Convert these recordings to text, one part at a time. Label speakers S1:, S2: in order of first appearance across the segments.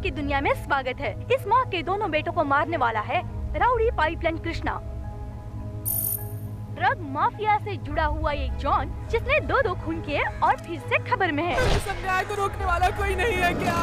S1: की दुनिया में स्वागत है। इस माँ के दोनों बेटों को मारने वाला है rowdy pipeline Krishna. Drug mafia से जुड़ा हुआ ये जॉन, जिसने दो खून किए और फिर से खबर में है।
S2: इस अन्याय को रोकने वाला कोई नहीं है क्या?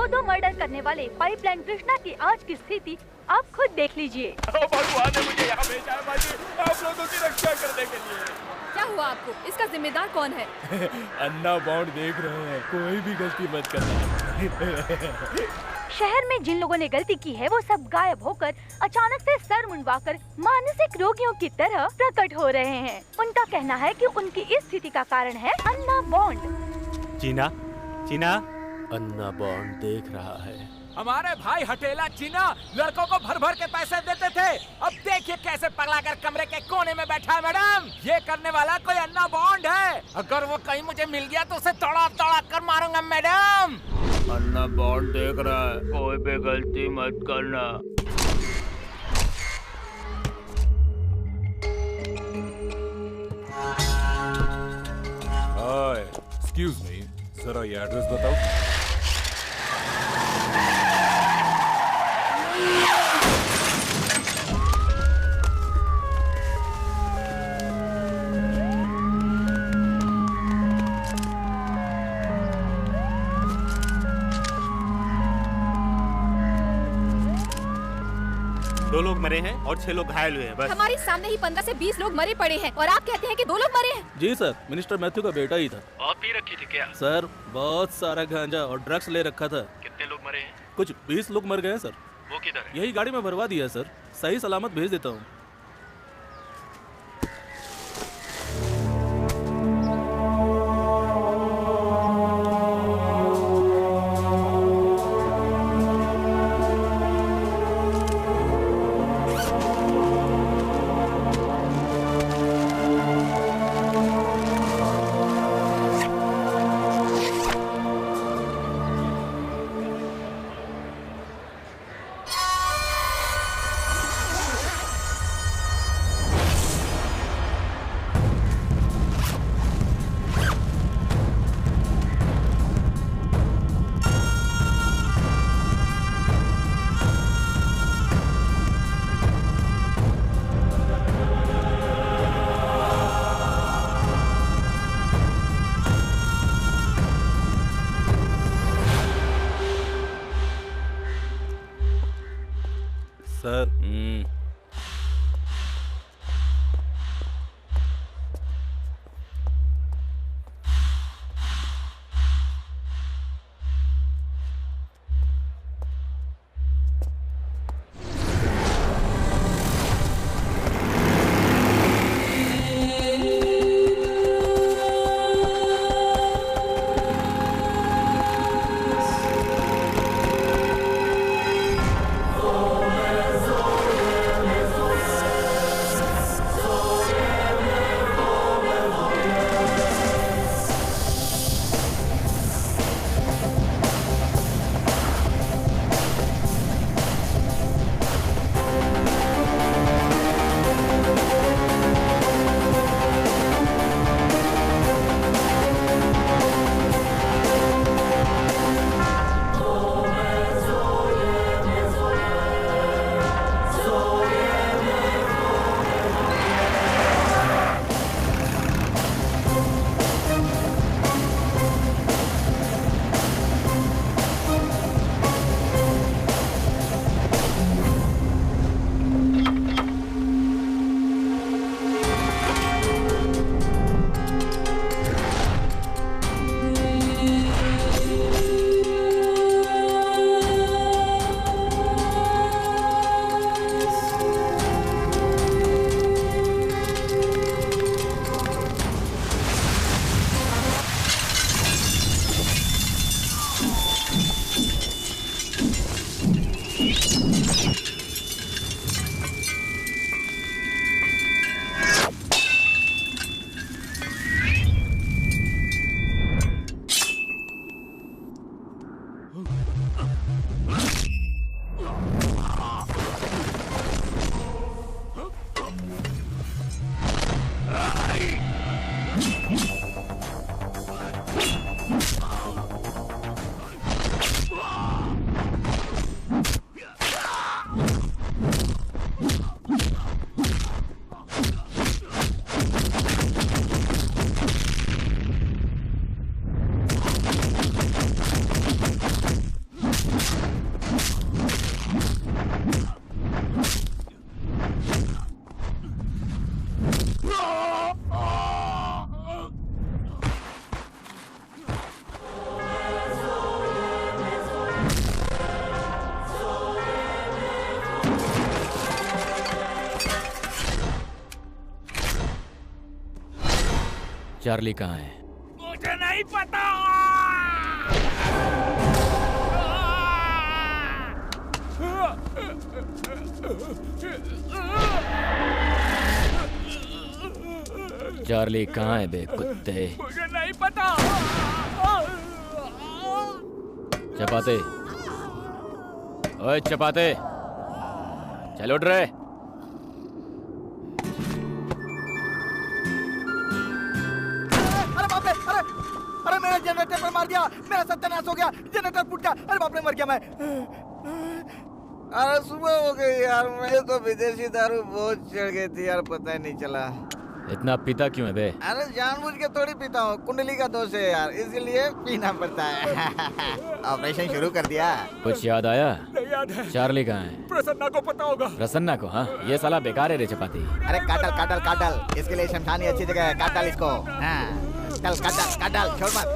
S1: दो मर्डर करने वाले पाइपलाइन कृष्णा की आज की स्थिति आप खुद देख लीजिए।
S3: भगवान ने मुझे यहाँ भेजा है बाजी, आप लोगों की रक्षा करने के लिए।
S4: क्या हुआ आपको? इसका जिम्मेदार कौन है?
S3: अन्ना बॉन्ड देख रहे हैं, कोई भी गलती मत करना।
S1: शहर में जिन लोगों ने गलती की है वो सब गायब होकर अचानक से सर मुंडवाकर मानसिक रोगियों की तरह प्रकट हो रहे हैं। उनका कहना है कि उनकी इस स्थिति का कारण है अन्ना बॉन्ड।
S5: चीना, चीना,
S3: अन्ना बॉन्ड देख रहा है।
S2: हमारे भाई हटेला चीना लड़कों को भर भर के पैसे देते थे। अब देखिए कैसे पगला कर कमरे के कोने में बैठा है। मैडम, ये करने वाला कोई अन्ना बॉन्ड है। अगर वो कहीं मुझे मिल गया तो उसे तोड़ा तोड़ा कर मारूंगा। मैडम,
S3: अन्ना बॉन्ड देख रहा है, कोई भी गलती मत करना।
S6: एक्सक्यूज मी, जरा ये एड्रेस बताओ।
S5: दो लोग मरे हैं और 6 लोग घायल हुए हैं बस।
S4: हमारे सामने ही 15 से 20 लोग मरे पड़े हैं और आप कहते हैं कि 2 लोग मरे हैं।
S7: जी सर, मिनिस्टर मैथ्यू का बेटा ही था।
S3: आप पी रखी थी क्या?
S7: सर, बहुत सारा गांजा और ड्रग्स ले रखा था।
S3: कितने लोग मरे हैं?
S7: कुछ 20 लोग मर गए हैं सर।
S3: वो किधर है?
S7: यही गाड़ी में भरवा दिया सर, सही सलामत भेज देता हूँ। सर,
S8: चार्ली कहाँ है?
S2: मुझे नहीं पता।
S8: चार्ली कहाँ है बे कुत्ते?
S2: मुझे नहीं पता।
S8: चपाते, ओए चपाते, चल उठ रहे।
S9: अरे बाप रे, अरे मेरा जनरेटर पर मार दिया, मेरा सत्यानाश हो गया, जनरेटर फूट गया, अरे बाप रे मर गया मैं।
S10: अरे सुबह हो गई यार, मुझे तो विदेशी दारू बहुत चढ़ गई थी यार, पता ही नहीं चला।
S8: इतना पीता क्यों है बे?
S10: अरे जानबूझ के थोड़ी पीता हूँ, कुंडली का दोष है यार, इसीलिए पीना पड़ता है। ऑपरेशन शुरू कर दिया।
S8: कुछ याद आया?
S2: नहीं याद है।
S8: चार्ली कहाँ है?
S2: प्रसन्ना को पता होगा।
S8: प्रसन्ना को? हाँ, ये साला बेकार है रे चपाती।
S10: अरे काटल, इसके लिए शमशानी अच्छी जगह है, काटल इसको। चल काटल, छोड़ मत।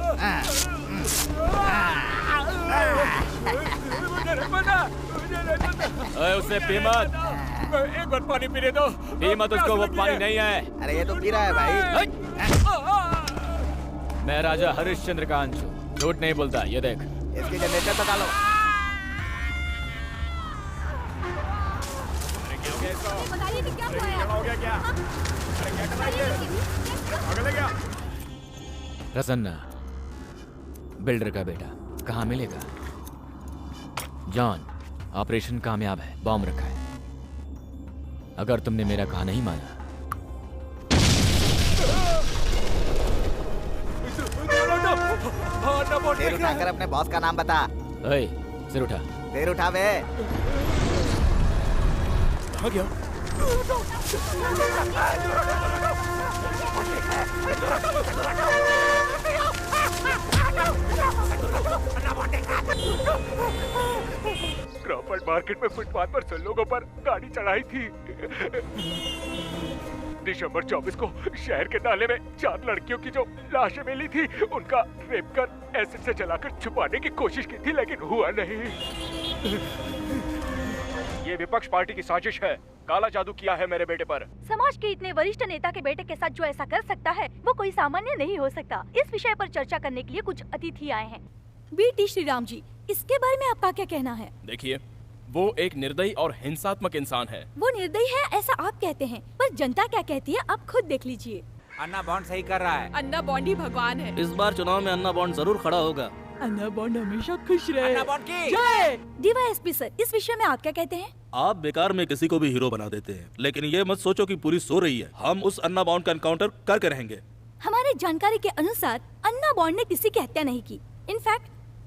S8: ओए उससे पी मत।
S2: एक बार पानी पीने दो।
S8: पी मत उसको, वो पानी नहीं है।
S10: अरे ये तो पी रहा है भाई।
S8: मैं राजा हरिश्चंद्र का अंश हूँ, झूठ नहीं बोलता। ये देख,
S10: इसके जनरेटर तो डालो।
S4: बताइए कि क्या हुआ है?
S2: हो गया क्या? अरे क्या कर रही है? पागल है क्या?
S8: प्रसन्ना, बिल्डर का बेटा, कहाँ मिलेगा? जॉन, ऑपरेशन कामयाब है, बॉम्ब रखा है। अगर तुमने मेरा कहा नहीं माना
S10: सिर उठाकर अपने बॉस का नाम बता।
S8: ओए, सिर उठा।
S10: सिर उठा बे।
S3: कहाँ गया?
S2: क्रॉफर्ड मार्केट में फुटपाथ पर 6 लोगों पर गाड़ी चढ़ाई थी। दिसंबर 24 को शहर के नाले में 4 लड़कियों की जो लाशें मिली थी, उनका रेप कर एसिड से जलाकर छुपाने की कोशिश की थी, लेकिन हुआ नहीं। ये विपक्ष पार्टी की साजिश है। काला जादू किया है मेरे बेटे पर।
S1: समाज के इतने वरिष्ठ नेता के बेटे के साथ जो ऐसा कर सकता है, वो कोई सामान्य नहीं हो सकता। इस विषय पर चर्चा करने के लिए कुछ अतिथि आए हैं।
S4: बीटी श्रीराम जी, इसके बारे में आपका क्या कहना है?
S3: देखिए, वो एक निर्दयी और हिंसात्मक इंसान है।
S4: वो निर्दयी है ऐसा आप कहते हैं, पर जनता क्या कहती है आप खुद देख लीजिए।
S2: अन्ना बॉन्ड सही कर रहा है।
S11: अन्ना बॉन्ड ही भगवान है।
S7: इस बार चुनाव में अन्ना बॉन्ड जरूर खड़ा होगा।
S11: अन्ना बॉन्ड हमेशा खुश रहे।
S2: अन्ना बॉन्ड की
S11: जय।
S4: डीवाईएसपी सर, इस विषय में आप क्या कहते हैं?
S7: आप बेकार में किसी को भी हीरो बना देते हैं, लेकिन ये मत सोचो कि पुलिस सो रही है। हम उस अन्ना बॉन्ड का एनकाउंटर करके रहेंगे।
S4: हमारे जानकारी के अनुसार अन्ना बॉन्ड ने किसी की हत्या नहीं की, इनफैक्ट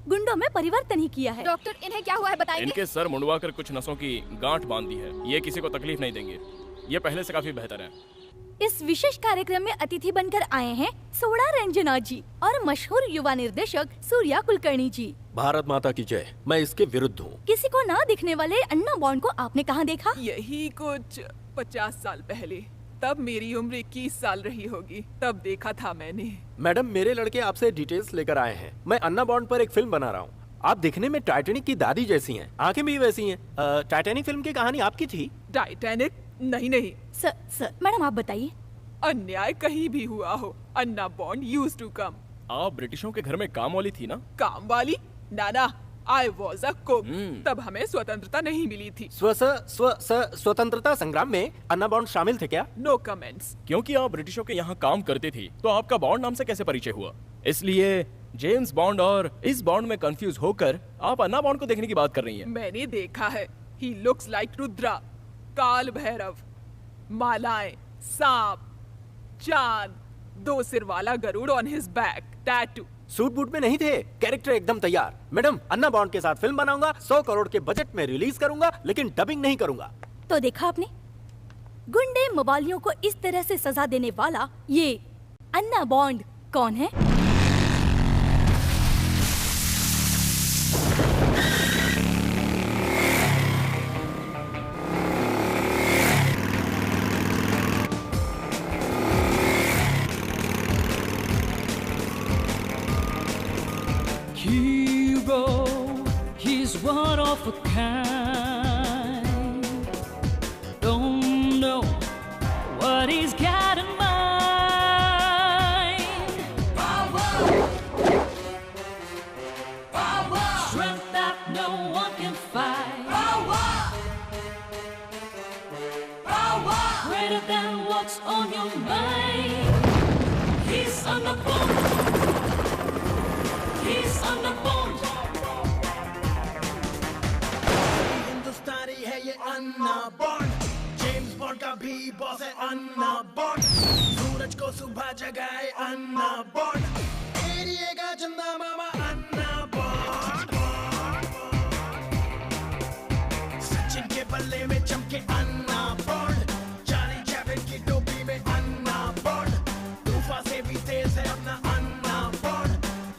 S4: गुंडों में परिवर्तन ही किया है। डॉक्टर, इन्हें क्या हुआ है बताएंगे?
S3: इनके सर मुड़वा कर कुछ नसों की गांठ बांध दी है। ये किसी को तकलीफ नहीं देंगे। ये पहले से काफी बेहतर है।
S4: इस विशेष कार्यक्रम में अतिथि बनकर आए हैं सोडा रंजना जी और मशहूर युवा निर्देशक सूर्या कुलकर्णी जी।
S12: भारत माता की जय। मैं इसके विरुद्ध हूँ।
S4: किसी को ना दिखने वाले अन्ना बॉन्ड को आपने कहाँ देखा?
S11: यही कुछ 50 साल पहले, तब मेरी उम्र 21 साल रही होगी, तब देखा था मैंने।
S12: मैडम, मेरे लड़के आपसे डिटेल्स लेकर आए हैं। मैं अन्ना बॉन्ड पर एक फिल्म बना रहा हूँ। आप दिखने में टाइटैनिक की दादी जैसी हैं, आंखें भी वैसी हैं। टाइटैनिक फिल्म की कहानी आपकी थी?
S11: टाइटैनिक? नहीं।
S4: सर, मैडम आप बताइए।
S11: अन्याय कहीं भी हुआ हो, अन्ना बॉन्ड यूज्ड टू कम।
S3: आप ब्रिटिशों के घर में काम वाली थी ना?
S11: काम वाली? नाना, I was a cook। तब हमें स्वतंत्रता नहीं मिली थी।
S12: स्वतंत्रता संग्राम में अन्ना बॉन्ड शामिल थे क्या?
S11: No comments.
S3: क्योंकि आप ब्रिटिशों के यहाँ काम करते थे, तो आपका बॉन्ड नाम से कैसे परिचय हुआ? इसलिए जेम्स बॉन्ड और इस बॉन्ड में कंफ्यूज होकर आप अन्ना बॉन्ड को देखने की बात कर रही हैं।
S11: मैंने देखा है। He looks like रुद्रा, काल भैरव, मालाएं, सांप, चांद, 2 सिर वाला गरुड़ on his back, tattoo.
S12: Suit boot में नहीं थे, कैरेक्टर एकदम तैयार। मैडम, अन्ना बॉन्ड के साथ फिल्म बनाऊंगा, 100 करोड़ के बजट में रिलीज करूंगा, लेकिन डबिंग नहीं करूंगा।
S4: तो देखा आपने, गुंडे मवालियों को इस तरह से सजा देने वाला ये अन्ना बॉन्ड कौन है?
S13: He's one of a kind. Don't know what he's got in mind. Anna Bond.
S14: हिंदुस्तानी है ये अन्ना बॉन्ड, जेम्स बॉन्ड का भी बॉस है अन्ना बॉन्ड, सूरज को सुबह जगाए अन्ना बॉन्ड, एरिया का चंदा मामा अन्ना बॉन्ड, सचिन के बल्ले में चमके अन्ना बॉन्ड, चार्ली चैपलिन की टोपी में अन्ना बॉन्ड, तूफा से भी तेज है अपना अन्ना बॉन्ड,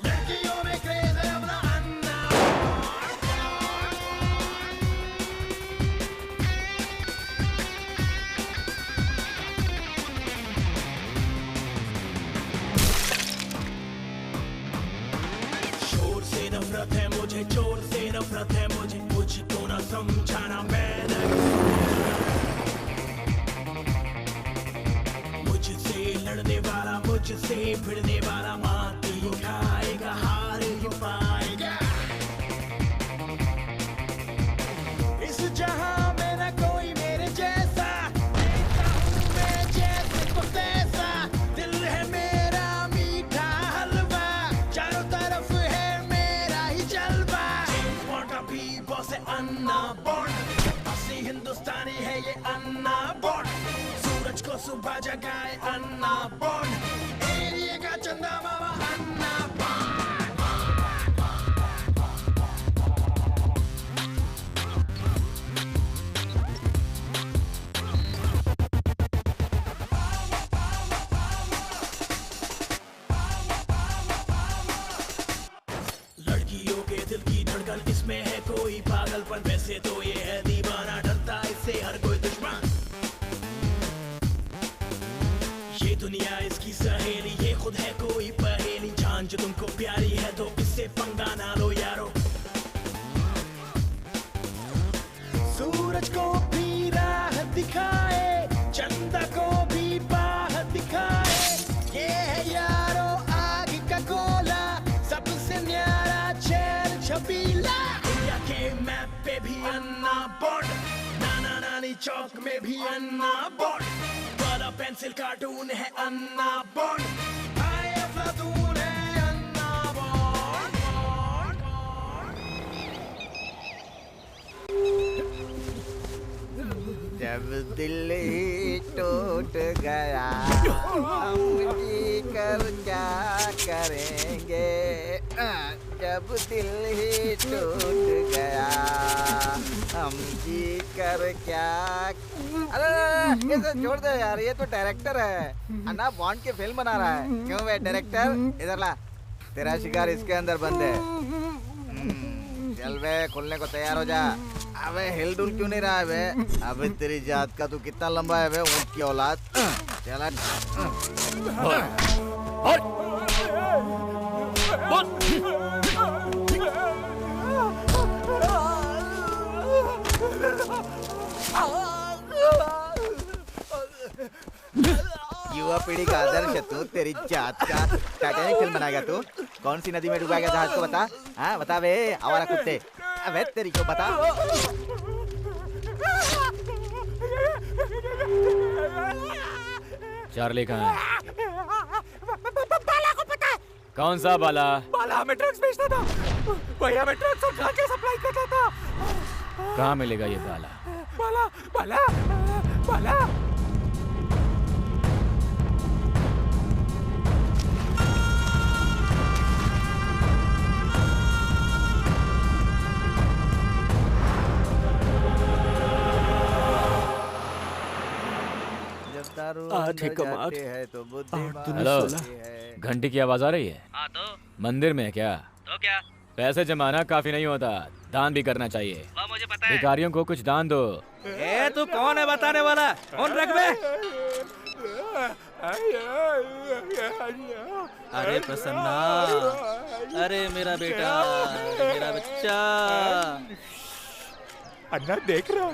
S14: लड़कियों में क्रेज है अपना अन्ना नफरत है मुझे, चोर से नफरत है मुझे, मुझको ना समझाना मैं नहीं, मुझसे लड़ने वाला, मुझसे भिड़ने वाला माती उठाएगा, हार ही पाएगा, इस जहां में ना कोई मेरे जैसा, देखता हूं मैं जैसे को तैसा, दिल है मेरा मीठा हलवा, चारों तरफ है बॉस है अन्ना बॉन्ड, असली हिंदुस्तानी है ये अन्ना बॉन्ड, सूरज को सुबह जगाए अन्ना बॉन्ड, एरिया का चंदा मामा अन्ना इसमें है कोई पागलपन, वैसे तो ये है दीवाना, डरता इससे हर कोई दुश्मन, ये दुनिया इसकी सहेली, ये खुद है कोई पहेली, जान जो तुमको प्यारी है तो इससे पंगा ना लो यारो, सूरज को भी राह दिखाए, चंदा को भी बाह दिखाए, ये है यारो आग का गोला, सबसे न्यारा चैन छबीला, इंडिया के मैप पे भी अन्ना बॉन्ड, नाना नानी चौक में भी अन्ना बॉन्ड, बड़ा पेंसिल कार्टून है अन्ना बॉन्ड, आए अफलातून है अन्ना बॉन्ड,
S10: जब दिल ही टूट गया हम जी कर क्या करेंगे, जब दिल ही टूट गया हम जी कर क्या, अरे ये तो छोड़ दे यार, ये तो डायरेक्टर है, अन्ना बॉन्ड की फिल्म बना रहा है, क्यों बे डायरेक्टर, इधर ला, तेरा शिकार इसके अंदर बंद है, चल बे खुलने को तैयार हो जा, अबे हिलडुल क्यों नहीं रहा है बे, अबे तेरी जात का तू कितना लंबा है बे, ऊंट की औलाद, चला युवा पीढ़ी का आदर्श है तू, तेरी जात का, टाइटैनिक फिल्म बनाएगा तू, कौन सी नदी में डुबाएगा जहाज को बता, हाँ बता बे आवारा कुत्ते, अबे तेरी को बता,
S8: चार्ली कहाँ है?
S2: बाला को पता है।
S8: कौन सा बाला?
S2: बाला हमें ड्रग्स बेचता था, वही हमें ड्रग्स और गांजा सप्लाई करता था।
S8: कहाँ मिलेगा ये बाला?
S2: बाला बाला बाला
S8: हेलो, घंटी की आवाज आ रही है?
S15: हाँ तो
S8: मंदिर में है क्या?
S15: तो क्या?
S8: पैसे जमाना काफी नहीं होता, दान भी करना चाहिए।
S15: वो मुझे पता है।
S8: भिखारियों को कुछ दान दो।
S7: ए तू कौन है बताने वाला? कौन रख बे? अरे प्रसन्ना, अरे मेरा बेटा, मेरा बच्चा।
S9: अन्ना देख रहा।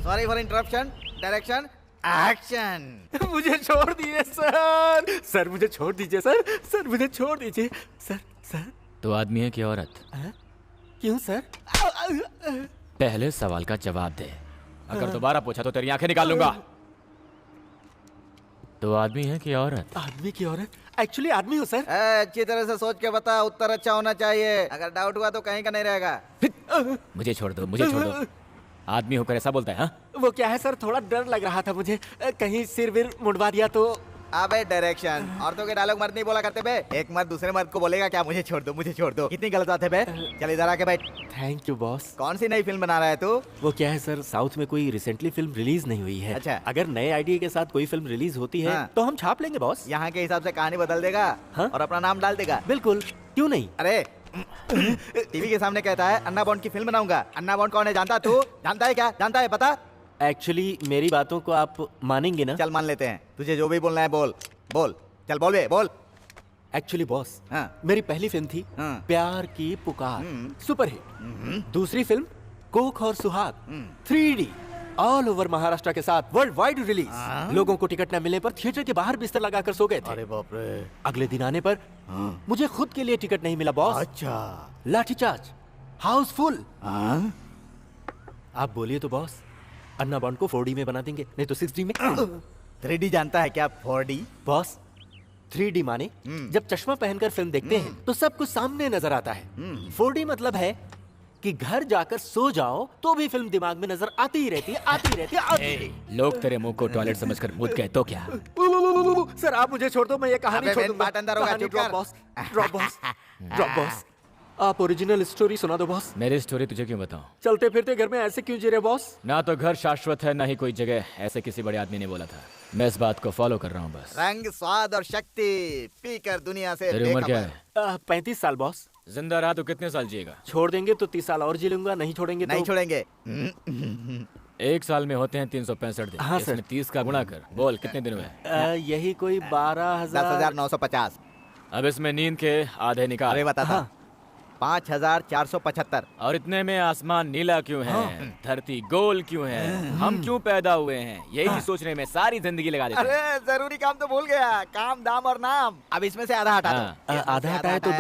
S10: Sorry for interruption, direction action.
S12: मुझे छोड़ दीजिए सर, सर मुझे छोड़ दीजिए सर, सर मुझे छोड़ दीजिए सर, सर।
S8: तो आदमी है कि औरत?
S12: क्यों सर?
S8: पहले सवाल का जवाब दे, अगर दोबारा पूछा तो तेरी आंखें निकाल लूंगा। तो आदमी है कि औरत?
S12: आदमी की औरत? एक्चुअली आदमी हो सर।
S10: अच्छी तरह से सोच के बता, उत्तर अच्छा होना चाहिए। अगर डाउट हुआ तो कहीं का नहीं रहेगा।
S8: मुझे छोड़ दो, मुझे छोड़ दो। आदमी होकर ऐसा बोलता है? हाँ,
S12: वो क्या है सर, थोड़ा डर लग रहा था मुझे, कहीं सिर विर मुड़वा दिया तो।
S10: अबे डायरेक्शन, औरतों के डायलॉग मर्द नहीं बोला करते बे। एक मर्द दूसरे मर्द को बोलेगा क्या, मुझे छोड़ दो, मुझे छोड़ दो। कितनी गलत बात है बे। चल इधर आके बैठ।
S12: Thank you boss.
S10: कौन सी नई फिल्म बना रहा है तू?
S12: वो क्या है सर, साउथ में कोई रिसेंटली फिल्म रिलीज नहीं हुई है।
S10: अच्छा।
S12: अगर नए आइडिया के साथ कोई फिल्म रिलीज होती है
S10: हाँ।
S12: तो हम छाप लेंगे बॉस।
S10: यहाँ के हिसाब से कहानी बदल देगा।
S12: हाँ?
S10: और अपना नाम डाल देगा।
S12: बिल्कुल, क्यों नहीं।
S10: अरे टीवी के सामने कहता है अन्ना बॉन्ड की फिल्म बनाऊंगा। अन्ना बॉन्ड कौन है जानता तू? जानता है क्या? जानता है पता?
S12: एक्चुअली मेरी बातों को आप मानेंगे ना?
S10: चल मान लेते हैं, तुझे जो भी बोलना है बोल। बोल, चल बोल बे, बोल।
S12: एक्चुअली बॉस,
S10: हाँ।
S12: मेरी पहली फिल्म थी प्यार की पुकार, सुपर हिट। दूसरी फिल्म कोक और सुहाग, 3D ऑल ओवर महाराष्ट्र के साथ वर्ल्ड वाइड रिलीज। लोगों को टिकट न मिलने पर थिएटर के बाहर बिस्तर लगाकर सो गए थे।
S10: अरे बाप रे।
S12: अगले दिन आने पर मुझे खुद के लिए टिकट नहीं मिला बॉस।
S10: अच्छा।
S12: लाठीचार्ज, हाउसफुल। आप बोलिए तो बॉस, अन्ना बॉन्ड को 4D में बना देंगे, नहीं तो 6D में।
S10: 3D जानता है क्या? 4D
S12: बॉस, 3D माने जब चश्मा पहनकर फिल्म देखते हैं तो सब कुछ सामने नजर आता है। 4D मतलब है कि घर जाकर सो जाओ तो भी फिल्म दिमाग में नजर आती ही रहती है, आती रहती है, आती रहती है।
S8: लोग तेरे मुंह को टॉयलेट समझकर मुद गए तो क्या?
S12: सर आप मुझे छोड़ दो, मैं ये कहानी छोड़ दूंगा।
S10: अंदर होगा, चुप
S12: ड्रॉप
S10: कर।
S12: Boss, drop boss, drop boss. आप ओरिजिनल स्टोरी सुना दो बॉस।
S8: मेरी स्टोरी तुझे क्यों बताऊं?
S12: चलते फिरते घर में ऐसे क्यों जी रहे बॉस?
S8: ना तो घर शाश्वत है, ना ही कोई जगह, ऐसे किसी बड़े आदमी ने बोला था। मैं इस बात को फॉलो कर रहा हूँ बस।
S10: रंग, स्वाद और शक्ति पीकर दुनिया से
S8: तेरी उम्र क्या
S10: बेखबर।
S8: है?
S12: 35 साल बॉस।
S8: जिंदा रहा तो कितने साल जिएगा?
S12: छोड़ देंगे तो 30 साल और जी लूंगा, नहीं छोड़ेंगे तो
S10: नहीं छोड़ेंगे।
S8: एक साल में होते हैं 365 दिन।
S12: हाँ, सर।
S8: इसमें 30 का गुणा कर, बोल कितने दिन हुए?
S12: यही कोई 12,000।
S10: 10,950।
S8: अब इसमें नींद के आधे निकाल।
S10: अरे बता था। 5,475।
S8: और इतने में आसमान नीला क्यों है? धरती गोल क्यों है? हम क्यों पैदा हुए हैं? यही सोचने में सारी जिंदगी लगा देते हैं।
S10: अरे जरूरी काम तो भूल गया, काम, दाम और नाम। अब इसमें से आधा हटा दो।
S12: आधा हटाए तो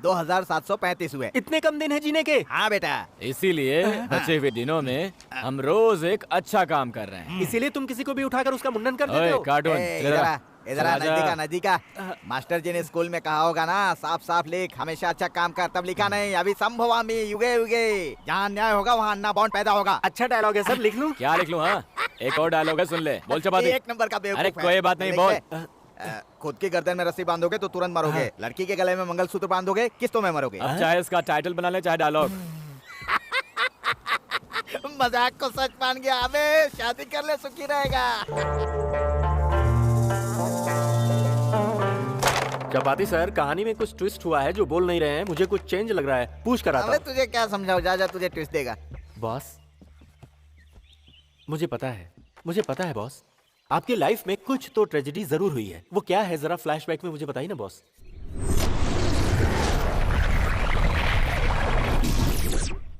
S10: 2,735 हुए।
S12: इतने कम दिन है जीने के?
S10: हाँ बेटा।
S8: इसीलिए बचे हुए दिनों में हम रोज एक अच्छा काम कर रहे हैं।
S12: इसीलिए तुम किसी को भी उठाकर उसका मुंडन कर देते
S8: ओए
S12: हो?
S8: कार्टून,
S10: इधर आ, नजदीका नजदीका। मास्टर जी ने स्कूल में कहा होगा ना, साफ साफ लिख, हमेशा अच्छा काम कर। तब लिखा नहीं, अभी संभवामी युगे युगे। जहाँ अन्याय होगा वहाँ अन्ना बॉन्ड पैदा होगा।
S12: अच्छा डायलॉग है सर, लिख लूं?
S8: क्या लिख लूं? हाँ, एक और डायलॉग है, सुन ले। बोल चपाती।
S10: एक नंबर का बेवकूफ
S8: अरे
S10: है।
S8: कोई बात नहीं, बोल।
S10: खुद की गर्दन में रस्सी बांधोगे तो तुरंत मरोगे। लड़की के गले में मंगलसूत्र बांधोगे, किस्तों में मरोगे।
S8: अब चाहे इसका टाइटल बना ले, चाहे डायलॉग।
S10: मजाक को सच मान गया। अबे शादी कर ले, सुखी रहेगा।
S12: चपाती सर, कहानी में कुछ ट्विस्ट हुआ है जो बोल नहीं रहे हैं, मुझे कुछ चेंज लग रहा है, पूछ कर आता
S10: अबे
S12: हूं।
S10: तुझे क्या समझाऊं, जा जा, तुझे ट्विस्ट देगा।
S12: बॉस, मुझे पता है बॉस, आपकी लाइफ में कुछ तो ट्रेजेडी जरूर हुई है। वो क्या है, जरा फ्लैशबैक में मुझे बताइए ना बॉस।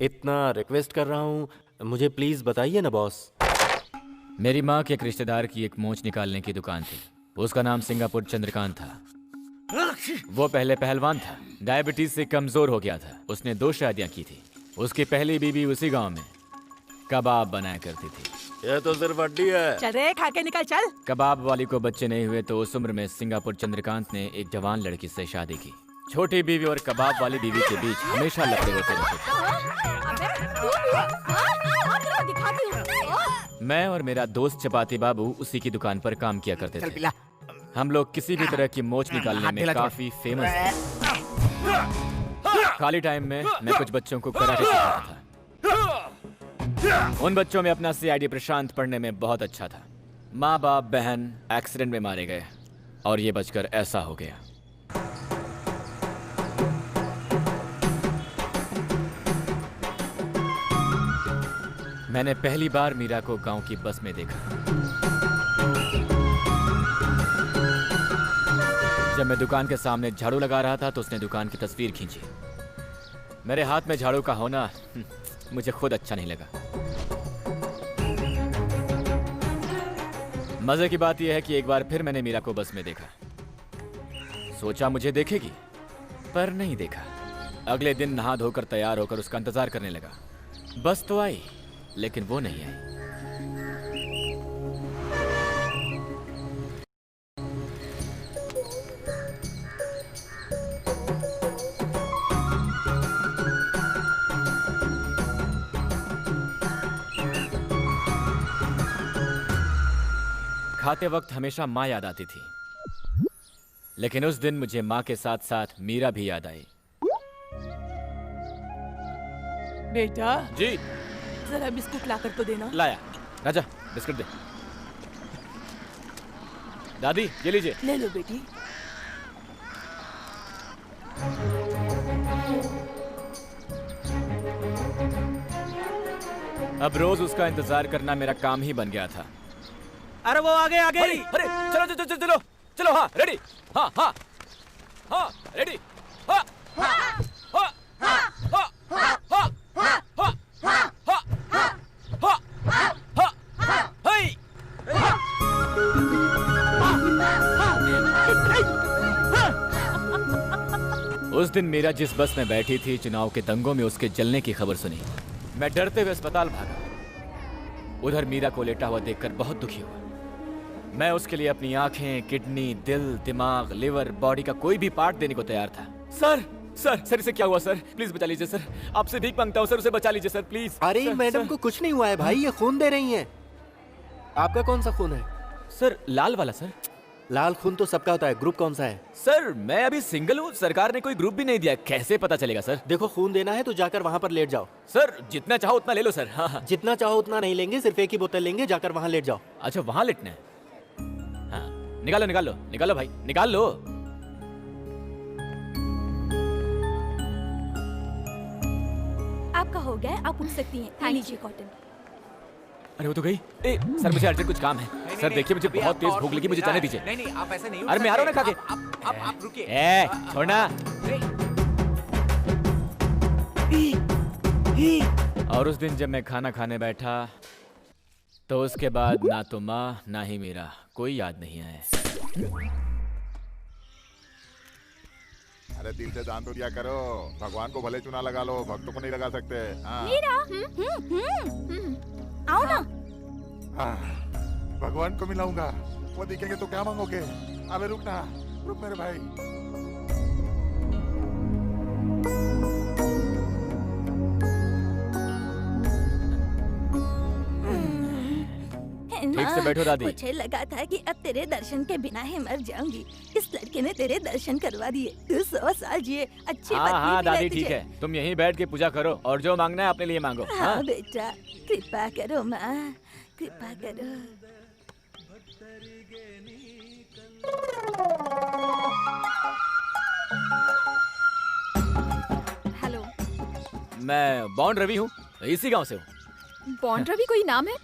S12: इतना रिक्वेस्ट कर रहा हूँ, मुझे प्लीज बताइए ना बॉस।
S8: मेरी माँ के एक रिश्तेदार की एक मोच निकालने की दुकान थी। उसका नाम सिंगापुर चंद्रकांत था। वो पहले पहलवान था, डायबिटीज से कमजोर हो गया था। उसने 2 शादियां की थी। उसकी पहली बीवी उसी गांव में कबाब बनाया करती थी।
S7: ये तो सिर्फ हड्डी है।
S11: चल रे, खा के निकल चल।
S8: कबाब वाली को बच्चे नहीं हुए तो उस उम्र में सिंगापुर चंद्रकांत ने एक जवान लड़की से शादी की। छोटी बीवी और कबाब वाली बीवी के बीच हमेशा लफड़े होते रहते थे। मैं और मेरा दोस्त चपाती बाबू उसी की दुकान पर काम किया करते थे। हम लोग किसी भी तरह की मोच निकालने में काफी फेमस थे। खाली टाइम में मैं कुछ बच्चों को कराटे सिखाता था। उन बच्चों में अपना CID प्रशांत पढ़ने में बहुत अच्छा था। माँ बाप बहन एक्सीडेंट में मारे गए और ये बचकर ऐसा हो गया। मैंने पहली बार मीरा को गांव की बस में देखा। जब मैं दुकान के सामने झाड़ू लगा रहा था तो उसने दुकान की तस्वीर खींची। मेरे हाथ में झाड़ू का होना मुझे खुद अच्छा नहीं लगा। मजे की बात यह है कि एक बार फिर मैंने मीरा को बस में देखा। सोचा मुझे देखेगी, पर नहीं देखा। अगले दिन नहा धोकर तैयार होकर उसका इंतजार करने लगा। बस तो आई, लेकिन वो नहीं आई। खाते वक्त हमेशा माँ याद आती थी, लेकिन उस दिन मुझे माँ के साथ साथ मीरा भी याद आई।
S11: बेटा
S8: जी।
S11: जरा बिस्कुट लाकर तो देना।
S8: लाया। राजा बिस्कुट दे। दादी ये लीजिए।
S11: ले लो बेटी।
S8: अब रोज उसका इंतजार करना मेरा काम ही बन गया था।
S12: अरे वो आगे आगे।
S8: अरे चलो चलो चलो चलो चलो। हाँ रेडी। हाँ हाँ हाँ रेडी। हाँ हाँ हाँ हाँ हाँ हाँ हाँ हाँ हाँ हाँ हाय। उस दिन मीरा जिस बस में बैठी थी, चुनाव के दंगों में उसके जलने की खबर सुनी। मैं डरते हुए अस्पताल भागा। उधर मीरा को लेटा हुआ देखकर बहुत दुखी हुआ। मैं उसके लिए अपनी आंखें, किडनी, दिल, दिमाग, लिवर, बॉडी का कोई भी पार्ट देने को तैयार था। सर सर सर इसे क्या हुआ सर? प्लीज बचा लीजिए सर, आपसे भीख मांगता हूँ सर, उसे बचा लीजिए सर प्लीज।
S12: अरे
S8: सर,
S12: मैडम
S8: सर।
S12: को कुछ नहीं हुआ है भाई, ये खून दे रही हैं। आपका कौन सा खून है?
S8: सर लाल वाला सर।
S12: लाल खून तो सबका होता है, ग्रुप कौन सा है?
S8: सर मैं अभी सिंगल हूँ, सरकार ने कोई ग्रुप भी नहीं दिया, कैसे पता चलेगा सर?
S12: देखो खून देना है तो जाकर वहाँ पर लेट जाओ।
S8: सर जितना चाहो उतना ले लो सर। हाँ हाँ।
S12: जितना चाहो उतना नहीं लेंगे, सिर्फ एक ही बोतल लेंगे, जाकर वहाँ लेट जाओ।
S8: अच्छा वहाँ लेटना है? हाँ निकालो निकालो निकालो भाई निकाल लो।
S4: आपका हो गया, आप उठ सकती हैं। थैंक लीजिए कॉटन।
S8: अरे वो तो गई। ए सर मुझे अर्जेंट कुछ काम है। सर देखिए मुझे बहुत तेज भूख लगी, मुझे जाने दीजिए।
S2: नहीं नहीं आप ऐसे नहीं।
S8: अरे मैं आ रहा हूँ ना खा के।
S2: आप रुकिए।
S8: ए छोड़ना। और उस दिन जब मैं खाना खाने बैठा तो उसके बाद ना तो माँ ना ही मेरा कोई याद नहीं आया।
S15: अरे दिल से दान तो दिया करो, भगवान को भले चुना लगा लो, भक्तों को नहीं लगा सकते। हाँ।
S4: मीरा, आओ ना।
S15: भगवान को मिलाऊंगा, वो दिखेंगे तो क्या मांगोगे? अबे रुक ना, रुक मेरे भाई।
S8: ठीक से बैठो दादी।
S4: मुझे लगा था कि अब तेरे दर्शन के बिना ही मर जाऊंगी। इस लड़के ने तेरे दर्शन करवा दिए। तू 100 साल जिए, अच्छी
S8: हाँ हाँ
S4: पत्नी
S8: दादी
S4: मिले
S8: ठीक
S4: तुझे।
S8: है, तुम यहीं बैठ के पूजा करो और जो मांगना है अपने लिए मांगो।
S4: हाँ बेटा, कृपा करो माँ, कृपा करो।
S16: हेलो,
S8: मैं बॉन्ड रवि हूँ, इसी गांव से हूँ।
S16: बॉन्ड रवि कोई नाम है?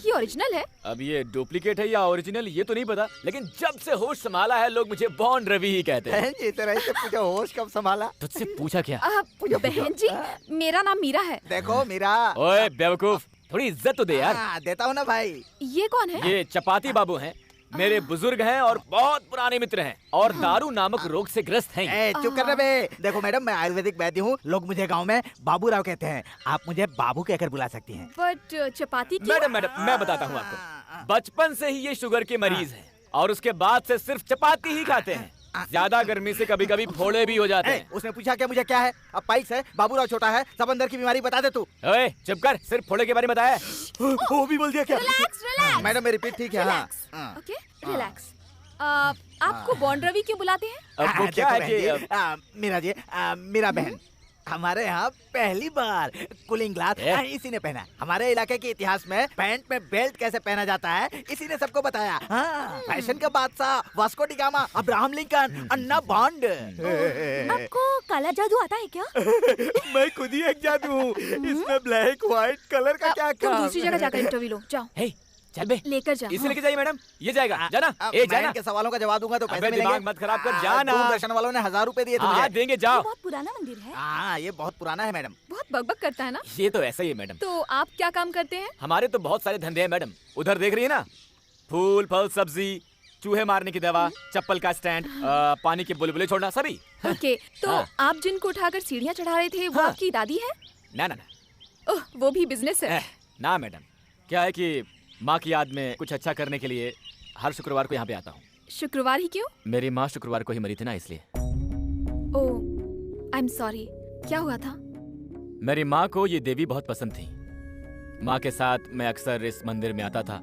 S16: ये ओरिजिनल है?
S8: अब ये डुप्लीकेट है या ओरिजिनल ये तो नहीं पता, लेकिन जब से होश संभाला है लोग मुझे बॉन्ड रवि ही कहते हैं।
S10: ये तरह से पूछा होश कब संभाला?
S8: तुझसे पूछा क्या?
S16: बहन जी, मेरा नाम मीरा है।
S10: देखो मीरा।
S8: ओए बेवकूफ, थोड़ी इज्जत तो दे यार।
S10: देता हूँ ना भाई।
S16: ये कौन है?
S8: ये चपाती बाबू हैं, मेरे बुजुर्ग हैं और बहुत पुराने मित्र हैं और दारू नामक रोग से ग्रस्त हैं।
S10: चुप कर बे। देखो मैडम, मैं आयुर्वेदिक वैद्य हूँ, लोग मुझे गांव में बाबू राव कहते हैं, आप मुझे बाबू कहकर बुला सकती हैं।
S16: बट चपाती क्यों?
S8: मैडम मैडम मैं बताता हूँ आपको, बचपन से ही ये शुगर के मरीज हैं और उसके बाद से सिर्फ चपाती ही खाते हैं। ज्यादा गर्मी से कभी कभी फोड़े भी हो जाते हैं।
S10: उसने पूछा क्या मुझे क्या है? अब पाइल्स है, बाबूराव छोटा है, सब अंदर की बीमारी बता दे तू।
S8: ओए चुप कर, सिर्फ फोड़े के बारे में बताया।
S10: वो भी बोल दिया क्या?
S16: Relax relax.
S10: मैडम मेरी पीठ ठीक है। हाँ
S16: ओके रिलैक्स। आपको बॉन्ड रवि क्यों बुलाते हैं?
S8: अब वो क्या है कि
S10: मीरा जी, मीरा बहन, हमारे यहाँ पहली बार कूलिंग ग्लास इसी ने पहना। हमारे इलाके के इतिहास में पैंट में बेल्ट कैसे पहना जाता है इसी ने सबको बताया। हाँ, फैशन का बादशाह Vasco da Gama, Abraham Lincoln, Anna Bond.
S4: आपको काला जादू आता है क्या?
S10: मैं खुद ही एक जादू हूँ, इसमें ब्लैक व्हाइट कलर का क्या
S16: तुम
S10: काम?
S16: दूसरी जगह जाकर इंटरव्यू लो, जाओ।
S8: चल बे,
S16: लेकर जा।
S8: इसे लेके जाइए मैडम, ये जाएगा, जाना। ए जाना।
S10: मैं इनके सवालों का जवाब दूंगा तो पैसे
S8: अबे
S10: मिलेंगे।
S8: दिमाग मत खराब कर, जाना।
S10: दूरदर्शन वालों ने 1000 रुपए दिए थे
S8: हाँ
S10: मुझे।
S8: देंगे, जाओ।
S4: बहुत पुराना मंदिर है।
S10: हाँ ये बहुत पुराना है मैडम।
S16: बहुत बकबक करता है ना?
S8: ये तो ऐसा ही है मैडम।
S16: तो आप क्या काम करते हैं?
S8: हमारे तो बहुत सारे धंधे हैं मैडम, उधर देख रही है ना, फूल फल सब्जी, चूहे मारने की दवा, चप्पल का स्टैंड, पानी के बुलबुले छोड़ना, सभी।
S16: ओके, तो आप जिनको उठाकर सीढ़ियाँ चढ़ा रहे थे वो आपकी दादी है?
S8: ना ना ना।
S16: ओह, वो भी बिजनेस है?
S8: ना मैडम, क्या है कि माँ की याद में कुछ अच्छा करने के लिए हर शुक्रवार को यहाँ पे आता हूँ।
S16: शुक्रवार ही क्यों?
S8: मेरी माँ शुक्रवार को ही मरी थी ना, इसलिए।
S16: ओह, आई एम सॉरी। क्या हुआ था?
S8: मेरी माँ को ये देवी बहुत पसंद थी। माँ के साथ मैं अक्सर इस मंदिर में आता था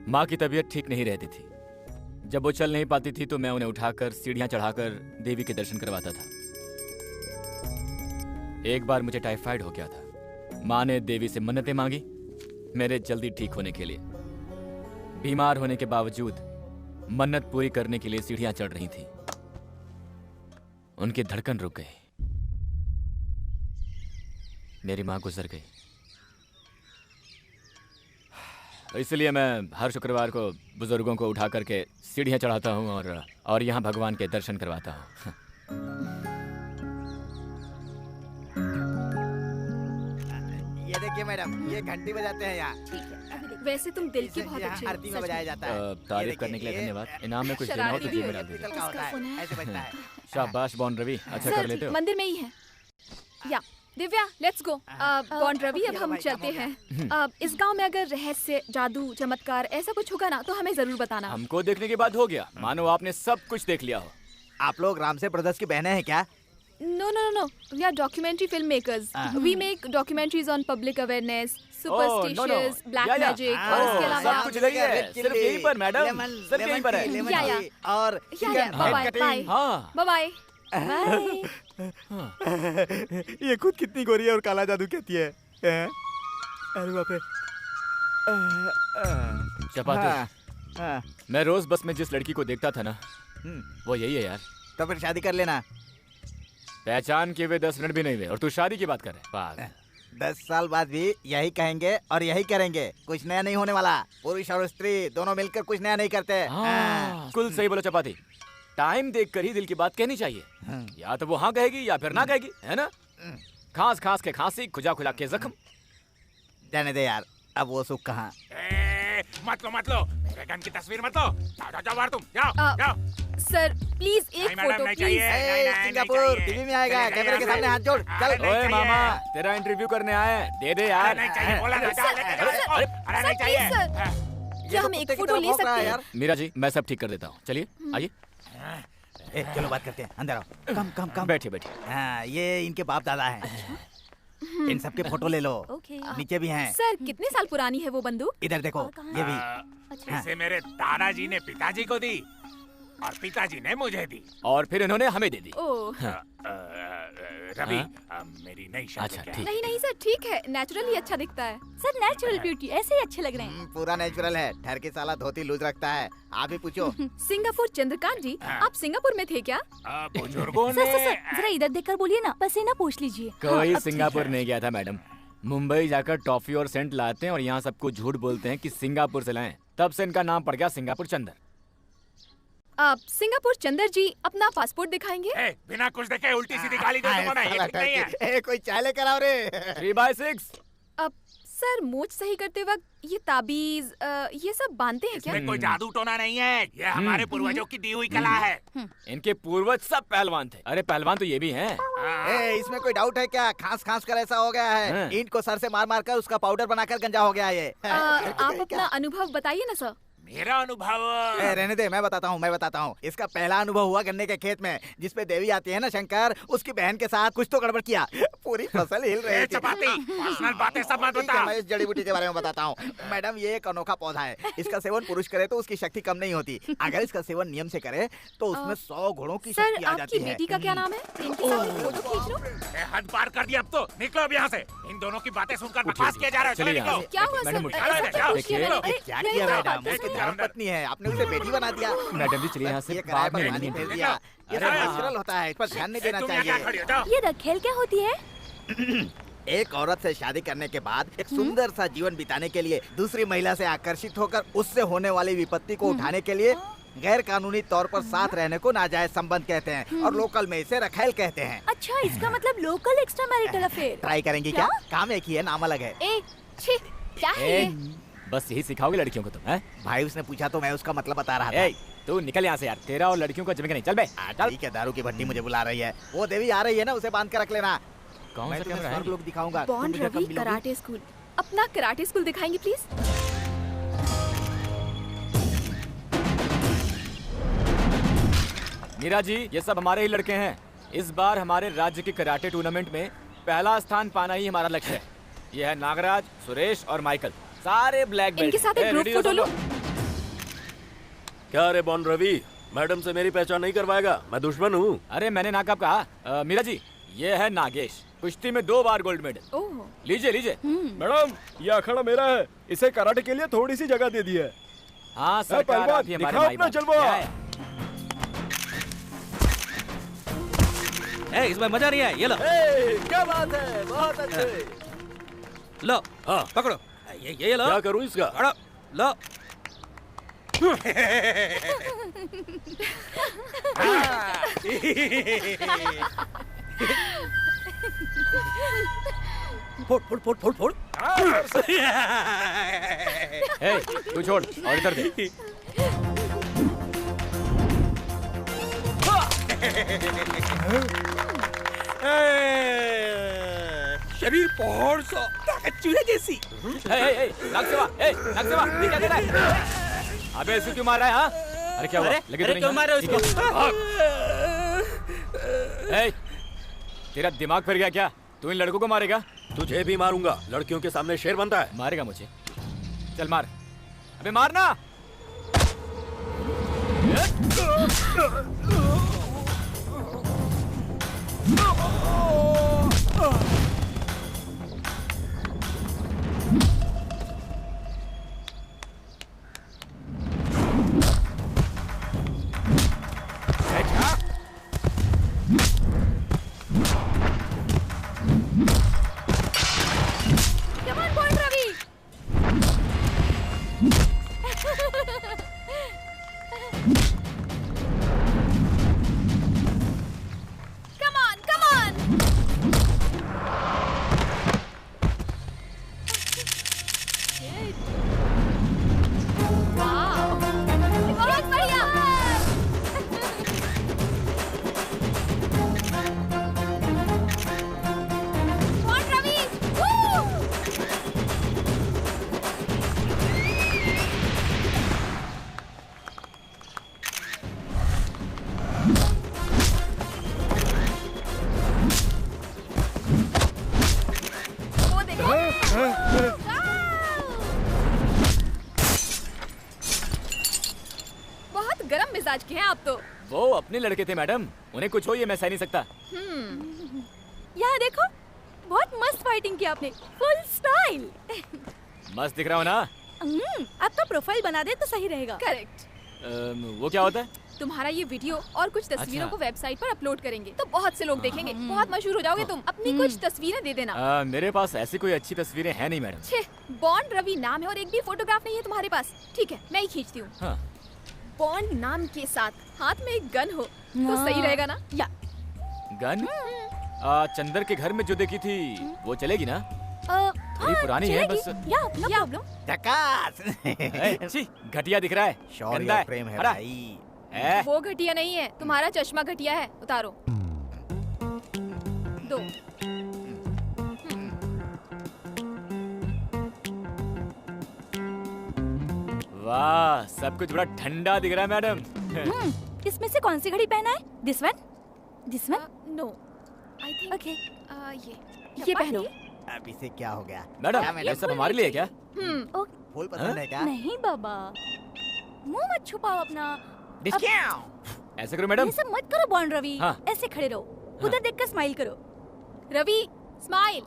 S8: माँ की तबीयत ठीक नहीं रहती थी। जब वो चल नहीं पाती थी तो मैं उन्हें उठाकर सीढ़ियां चढ़ाकर देवी के दर्शन करवाता था। एक बार मुझे टाइफाइड हो गया था। माँ ने देवी से मन्नतें मांगी मेरे जल्दी ठीक होने के लिए। बीमार होने के बावजूद मन्नत पूरी करने के लिए सीढ़ियां चढ़ रही थी। उनकी धड़कन रुक गई। मेरी माँ गुजर गई। इसलिए मैं हर शुक्रवार को बुजुर्गों को उठा करके सीढ़ियां चढ़ाता हूँ और यहाँ भगवान के दर्शन करवाता हूँ।
S10: ये देखिए मैडम, ये घंटी बजाते हैं यहाँ।
S16: वैसे तुम दिल की बहुत अच्छी हो।
S10: आरती में बजाया जाता है।
S8: तारीफ करने के लिए धन्यवाद। इनाम में कुछ देना हो तो जेब में डाल दीजिए।
S10: ऐसे बजता है।
S8: शाबाश बॉन्ड रवि, अच्छा कर लेते हो।
S16: मंदिर में ही है। या Divya, let's go. Bond Ravi, अब हम चलते हैं। इस गांव में अगर रहस्य, जादू, चमत्कार ऐसा कुछ होगा ना तो हमें जरूर बताना।
S8: हमको देखने के बाद हो गया, मानो आपने सब कुछ देख लिया हो।
S10: आप लोग रामसे ब्रदर्स की बहनें हैं क्या?
S16: No, no, no, no. We are documentary filmmakers. We make documentaries on public awareness, superstitious, black magic, और इसके अलावा
S8: सब कुछ नहीं है, सिर्फ यहीं पर मैडम, सिर्फ यहीं पर है।
S16: या
S10: और
S16: बाय बाय बाय बाय।
S9: ये खुद कितनी गोरी है और काला जादू कहती है। अरे बाप रे।
S8: चपाती, मैं रोज बस में जिस लड़की को देखता था ना, वो यही है यार।
S10: तो फिर शादी कर लेना।
S8: पहचान के हुए 10 मिनट भी नहीं हुए और तू शादी की बात कर रहा है।
S10: 10 साल बाद भी यही कहेंगे और यही करेंगे। कुछ नया नहीं होने वाला। पुरुष और स्त्री दोनों मिलकर कुछ नया नहीं करते।
S8: कुल सही बोलो चपाती। टाइम देखकर ही दिल की बात कहनी चाहिए। या तो वो हाँ कहेगी या फिर ना कहेगी, है ना? खांस खांस के खांसी, खुजा खुला के जख्म।
S10: जाने दे यार, अब वो सुख कहाँ।
S2: मत लो मेरे गन की तस्वीर मत लो। जाओ बाहर तुम, जाओ।
S16: सर प्लीज एक फोटो प्लीज।
S10: सिंगापुर टीवी में आएगा, कैमरे के सामने हाथ जोड़। चल।
S8: ओए मामा, तेरा इंटरव्यू करने आए हैं, दे दे यार।
S2: नहीं चाहिए, बोला था, अरे नहीं चाहिए।
S16: क्या हम एक फोटो ले सकते हैं?
S8: मीरा जी, मैं सब ठीक कर देता हूँ, चलिए आइए।
S10: चलो बात करते हैं, अंदर आओ। कम
S8: बैठिए।
S10: हाँ, ये इनके बाप दादा हैं। इन सबके फोटो ले लो। नीचे भी हैं।
S16: सर कितने साल पुरानी है वो बंदूक?
S10: इधर देखो, ये भी।
S2: इसे मेरे दादाजी ने पिताजी को दी और पिताजी ने मुझे दी
S8: और फिर इन्होंने हमें दे दी।
S2: रवि, मेरी नई शादी क्या है?
S16: नहीं सर, ठीक है, नेचुरल ही अच्छा दिखता है।
S4: सर नेचुरल ब्यूटी, ऐसे ही अच्छे लग रहे हैं।
S10: पूरा नेचुरल है। ठहर के साला धोती लूज रखता है। आप ही पूछो।
S16: सिंगापुर चंद्रकांत जी, आप सिंगापुर में थे क्या?
S2: बुजुर्गों ने।
S4: सर जरा इधर देखकर बोलिए ना, पसीना पूछ लीजिए।
S8: कोई सिंगापुर नहीं गया था मैडम। मुंबई जाकर टॉफी और सेंट लाते हैं और यहाँ सबको झूठ बोलते हैं कि सिंगापुर से लाएं। तब से इनका नाम पड़ गया सिंगापुर चंदर।
S16: आप सिंगापुर चंदर जी अपना पासपोर्ट दिखाएंगे?
S2: बिना कुछ देखे उल्टी सीधी गाली दे दूंगा मैं। ये ठीक नहीं है।
S10: कोई चाय लेकर आओ रे।
S8: 3/6।
S16: अब सर मूंछ सही करते वक्त ये ताबीज ये सब बांधते हैं क्या?
S2: इसमें कोई जादू टोना नहीं है, ये हमारे पूर्वजों की दी हुई कला है।
S8: इनके पूर्वज सब पहलवान थे। अरे पहलवान तो ये भी हैं।
S10: इसमें कोई डाउट है क्या? खांस कर ऐसा हो गया है। ईंट को सर से मार कर उसका पाउडर बनाकर गंजा हो गया है ये।
S16: आप अपना अनुभव बताइए ना सर।
S2: मेरा अनुभव
S10: रहने दे, मैं बताता हूँ। इसका पहला अनुभव हुआ गन्ने के खेत में, जिसपे देवी आती है ना शंकर, उसकी बहन के साथ कुछ तो गड़बड़ किया, पूरी फसल हिल रही थी।
S2: चपाती, पर्सनल बातें सब मत बता।
S10: मैं इस जड़ी बूटी के बारे में बताता हूँ। मैडम, ये एक अनोखा पौधा है। इसका सेवन पुरुष करे तो उसकी शक्ति कम नहीं होती। अगर इसका सेवन नियम से करे तो उसमें 100 घोड़ों की शक्ति आ जाती है।
S16: आपकी बेटी का क्या नाम है? इनके साथ फोटो खींच लो।
S2: हद पार कर दिया, अब तो निकलो अब यहाँ से। इन दोनों की बातें सुनकर बकवास किया जा रहा है। चलो निकलो।
S16: क्या हुआ सर?
S10: क्या किया मैडम? उसकी धर्मपत्नी है, आपने उसे बेटी बना दिया।
S8: मैडम जी चलिए यहाँ से, बाद में
S10: पानी फेर दिया। ये सब नेचुरल होता है, इस पर ध्यान नहीं देना चाहिए।
S4: ये रखेल क्या होती है?
S10: एक औरत से शादी करने के बाद एक सुंदर सा जीवन बिताने के लिए दूसरी महिला से आकर्षित होकर उससे होने वाली विपत्ति को उठाने के लिए गैर कानूनी तौर पर साथ रहने को नाजायज संबंध कहते हैं और लोकल में इसे रखेल कहते हैं।
S4: अच्छा, इसका मतलब local extra marital affair.
S10: Try करेंगी क्या? काम एक ही है, नाम अलग है।
S16: क्या है?
S8: बस यही सिखाओगे लड़कियों को तुम? हैं?
S10: भाई उसने पूछा तो मैं उसका मतलब बता रहा था।
S8: तू निकल यहाँ से यार, तेरा और लड़कियों का जमेगा नहीं। चल बे।
S10: ठीक है, दारू की भट्टी मुझे बुला रही है। वो देवी आ रही है ना, उसे बांध के रख लेना।
S8: कौन सा कैमरा है?
S10: लोग दिखाऊंगा।
S16: Bond Ravi karate school. अपना कराटे स्कूल दिखाएंगे प्लीज?
S8: मीरा जी, ये सब हमारे ही लड़के हैं। इस बार हमारे राज्य के कराटे टूर्नामेंट में पहला स्थान पाना ही हमारा लक्ष्य है। ये है नागराज, सुरेश और माइकल, सारे ब्लैक बेल्ट।
S16: इनके साथ एक ग्रुप फोटो लो।
S17: क्या रे बॉन्ड रवि, मैडम से मेरी पहचान नहीं करवाएगा? मैं दुश्मन हूँ।
S8: अरे मैंने ना कब कहा। मीरा जी, ये है नागेश, कुश्ती में 2 बार गोल्ड मेडल। लीजिए लीजिए।
S3: मैडम, ये अखाड़ा मेरा है, इसे कराटे के लिए थोड़ी सी जगह दे दी है।
S8: हाँ सरकार, आप ही हमारे भाई बहन।
S7: इसमें मजा नहीं है, ये लो।
S12: क्या बात है, बहुत अच्छे।
S7: लो, हाँ पकड़ो। ये लो।
S17: क्या करूँ इसका?
S7: पकड़ो, लो। फोड़ फोड़ फोड़ फोड़ फोड़।
S8: तू छोड़ और इधर दे।
S7: शरीर पहाड़ सा, चूहे जैसी।
S8: नागसेवा, नागसेवा, ये क्या कर रहा है? अबे इसे क्यों मार रहा है? हाँ, अरे क्या हुआ? लगे तो नहीं?
S7: क्यों मार रहे हो इसको?
S8: तेरा दिमाग फिर गया क्या? तू इन लड़कों को मारेगा?
S17: तुझे भी मारूंगा, लड़कियों के सामने शेर बनता है।
S8: मारेगा मुझे? चल मार, अबे मारना।
S16: मिजाज के हैं आप तो।
S8: वो अपने लड़के थे मैडम, उन्हें कुछ हो ये मैं सह नहीं सकता।
S4: यहाँ देखो, बहुत मस्त फाइटिंग की आपने, फुल स्टाइल।
S8: मस्त दिख रहा हो ना?
S4: आपका प्रोफाइल बना दे तो सही रहेगा।
S16: करेक्ट।
S8: वो क्या होता है?
S16: तुम्हारा ये वीडियो और कुछ तस्वीरों को वेबसाइट पर अपलोड करेंगे तो बहुत से लोग देखेंगे, बहुत मशहूर हो जाओगे तुम। अपनी कुछ तस्वीरें दे देना।
S8: मेरे पास ऐसी कोई अच्छी तस्वीरें हैं नहीं मैडम।
S16: छे, बॉन्ड रवि नाम है और एक भी फोटोग्राफ नहीं है तुम्हारे पास। ठीक है, मैं ही खींचती हूँ।
S8: हाँ।
S16: बॉन्ड नाम के साथ हाथ में एक गन हो तो सही रहेगा ना? या
S8: गन? चंदर के घर में जो देखी थी वो चलेगी ना? थोड़ी पुरानी है बस।
S16: या
S8: घटिया दिख रहा है, गंदा है।
S10: प्रेम है भाई।
S16: वो घटिया नहीं है, तुम्हारा चश्मा घटिया है। उतारो। दो।
S8: वाह, सब कुछ बड़ा ठंडा दिख रहा है मैडम।
S4: इसमें से कौन सी घड़ी पहना है? This one? This one?
S16: No, I think
S4: okay.
S16: ये पहनो।
S10: अब इसे क्या हो गया?
S8: मैडम, ये सब हमारे लिए क्या?
S10: फूल पसंद है क्या?
S4: नहीं बाबा, मुंह मत छुपाओ अपना।
S8: ऐसे करो मैडम।
S4: ये सब मत करो बॉन्ड रवि।
S8: हाँ।
S4: ऐसे खड़े रहो, उधर देखकर स्माइल करो।
S16: रवि स्माइल।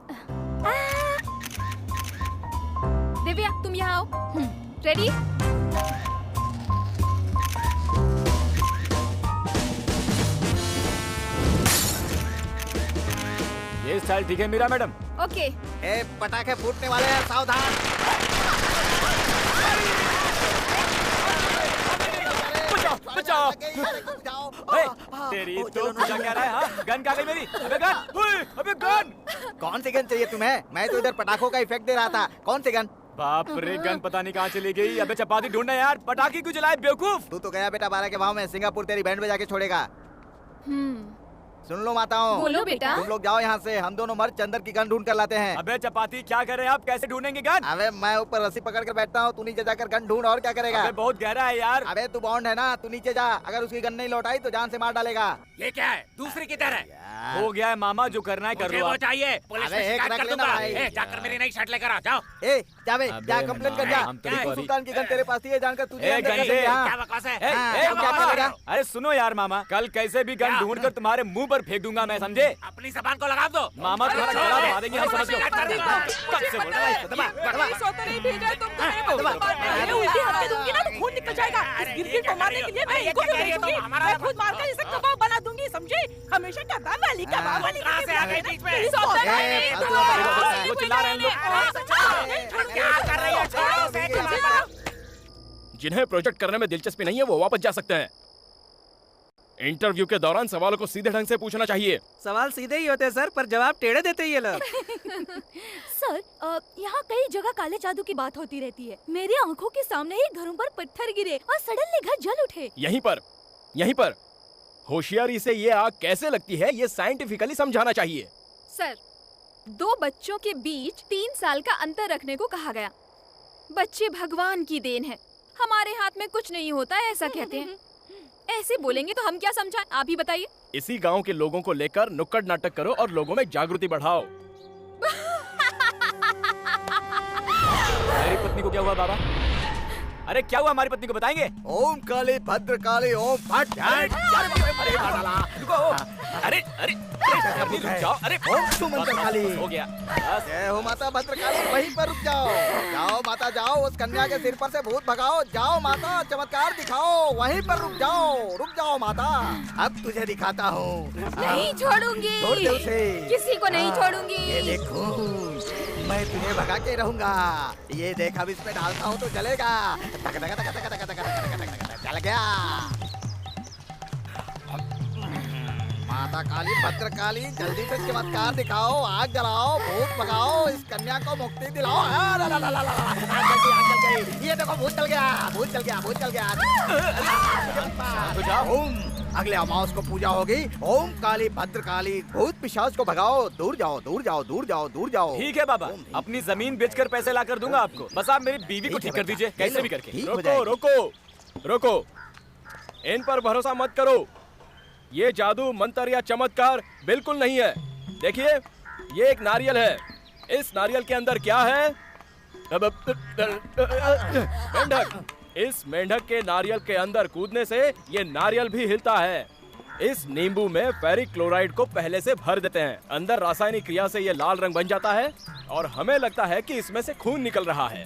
S16: दिव्या तुम यहाँ आओ। रेडी?
S8: ये स्टाइल ठीक है मीरा मैडम?
S16: ओके।
S10: ए, पटाखे फूटने वाले हैं, सावधान।
S8: बचाओ। तेरी तो क्या कह रहा है? हाँ? गन कहाँ गई मेरी? अबे गन! अबे गन!
S10: कौन सी गन चाहिए तुम्हें? मैं तो इधर पटाखों का इफेक्ट दे रहा था। कौन सी गन?
S8: बाप रे, गन पता नहीं कहाँ चली गई। अबे चपाती ढूंढना यार, पटाखे क्यों जलाए बेवकूफ?
S10: तू तो गया बेटा 12 के भाव में, सिंगापुर तेरी बैंड बजा के छोड़ेगा। सुन लो माताओं।
S16: बोलो बेटा।
S10: तुम लोग जाओ यहाँ से, हम दोनों मर्द चंदर की गन ढूंढ कर लाते हैं।
S8: अबे चपाती क्या कर रहे हैं आप? कैसे ढूंढेंगे गन?
S10: अबे मैं ऊपर रस्सी पकड़ कर बैठता हूँ, तू नीचे जाकर गन ढूंढ। और क्या करेगा?
S8: अबे बहुत गहरा है यार।
S10: अबे तू बॉन्ड है ना, तू नीचे जा। अगर उसकी गन नहीं लौटाई तो जान से मार डालेगा।
S2: ये क्या है? दूसरी किधर है?
S8: हो गया है मामा, जो करना है कर लो।
S2: वो चाहिए, पुलिस में शिकायत कर दूंगा। जाकर मेरी नई शर्ट लेकर आ जाओ।
S10: जा बे, जा
S8: अबे
S10: कंप्लेन कर जा।
S8: हम तेरे को अभी-
S10: सुल्तान की गन तेरे पास थी, ये जानकर तुझे
S8: ए,
S10: अंदर कर
S8: गंजे,
S10: दिया।
S8: क्या बकवास है?
S10: हाँ,
S8: ए,
S10: अब क्या
S8: मामा,
S10: करेगा?
S8: अरे सुनो यार मामा, कल कैसे भी गन ढूंढ कर तुम्हारे मुंह पर फेंक दूंगा मैं, समझे?
S2: अपनी जबान को लगा दो।
S8: मामा तुम्हारा गला दबा देंगे, हम समझ लो। कब से बोल रहा है?
S11: पुलिस तो नहीं भेजा है तुमको, अरे उल्टी हफ्ते दूंगी ना तो खून निकल जाएगा। इस गिरगिट को मारने के लिए मैं इनको भी भेजूंगी। मैं खुद मारकर इसे कबाब बना दूंगी, समझे? हमेशा कबाब वाली
S2: कहाँ से आ गई बीच में?
S11: पुलिस ऑफिसर नहीं, तुम
S8: वो चिल्ला रहे हैं लोग।
S2: क्या कर रही हो? छोड़ो उसे।
S3: जिन्हें प्रोजेक्ट करने में दिलचस्पी नहीं है वो वापस जा सकते हैं। इंटरव्यू के दौरान सवालों को सीधे ढंग से पूछना चाहिए।
S18: सवाल सीधे ही होते सर, पर जवाब टेढ़े देते ये लोग।
S4: सर, यहाँ कई जगह काले जादू की बात होती रहती है। मेरी आंखों के सामने ही घरों पर पत्थर गिरे और सडनली घर जल उठे।
S3: यहीं पर होशियारी से ये आग कैसे लगती है ये साइंटिफिकली समझाना चाहिए।
S16: सर, 2 बच्चों के बीच 3 साल का अंतर रखने को कहा गया। बच्चे भगवान की देन है, हमारे हाथ में कुछ नहीं होता है ऐसा कहते हैं। ऐसे बोलेंगे तो हम क्या समझाएं, आप ही बताइए।
S3: इसी गांव के लोगों को लेकर नुक्कड़ नाटक करो और लोगों में जागृति बढ़ाओ।
S8: मेरी पत्नी को क्या हुआ बाबा? अरे क्या हुआ हमारी पत्नी को बताएंगे?
S10: ओम काली भद्र काली ओम फट।
S8: अरे रुक जाओ। अरे
S10: ओम सुमंत्र काली
S8: हो गया।
S10: जय हो माता भद्र काली, वहीं पर रुक जाओ। जाओ माता जाओ, उस कन्या के सिर पर से भूत भगाओ। जाओ माता, चमत्कार दिखाओ। वहीं पर रुक जाओ माता। अब तुझे दिखाता हूँ।
S16: नहीं छोड़ूंगी,
S10: छोड़ दे उसे।
S16: किसी को नहीं छोड़ूंगी।
S10: ये देखो, मैं तुझे भगा के रहूंगा। ये देख, अब इस पे डालता हूँ तो जलेगा। तक तक तक तक तक तक तक चल गया। माता काली भद्र काली, जल्दी से चमत्कार दिखाओ, आग जलाओ, भूत भगाओ, इस कन्या को मुक्ति दिलाओ। आग जल गई। ये देखो, भूत जल गया। ओम, अगले अमावस को पूजा होगी। ओम काली भद्र काली, भूत पिशाच को भगाओ। दूर जाओ।
S8: ठीक है बाबा, अपनी जमीन बेचकर पैसे ला कर दूंगा आपको। बस आप मेरी बीवी को ठीक कर दीजिए, कैसे भी करके।
S3: रोको, इन पर भरोसा मत करो। ये जादू, मंत्र या चमत्कार बिल्कुल नहीं है। देखिए, ये एक नारियल है। इस नारियल के अंदर क्या है? मेंढक। इस मेंढक के नारियल के अंदर कूदने से ये नारियल भी हिलता है। इस नींबू में फेरिक क्लोराइड को पहले से भर देते हैं। अंदर रासायनिक क्रिया से ये लाल रंग बन जाता है और हमें लगता है कि इसमें से खून निकल रहा है।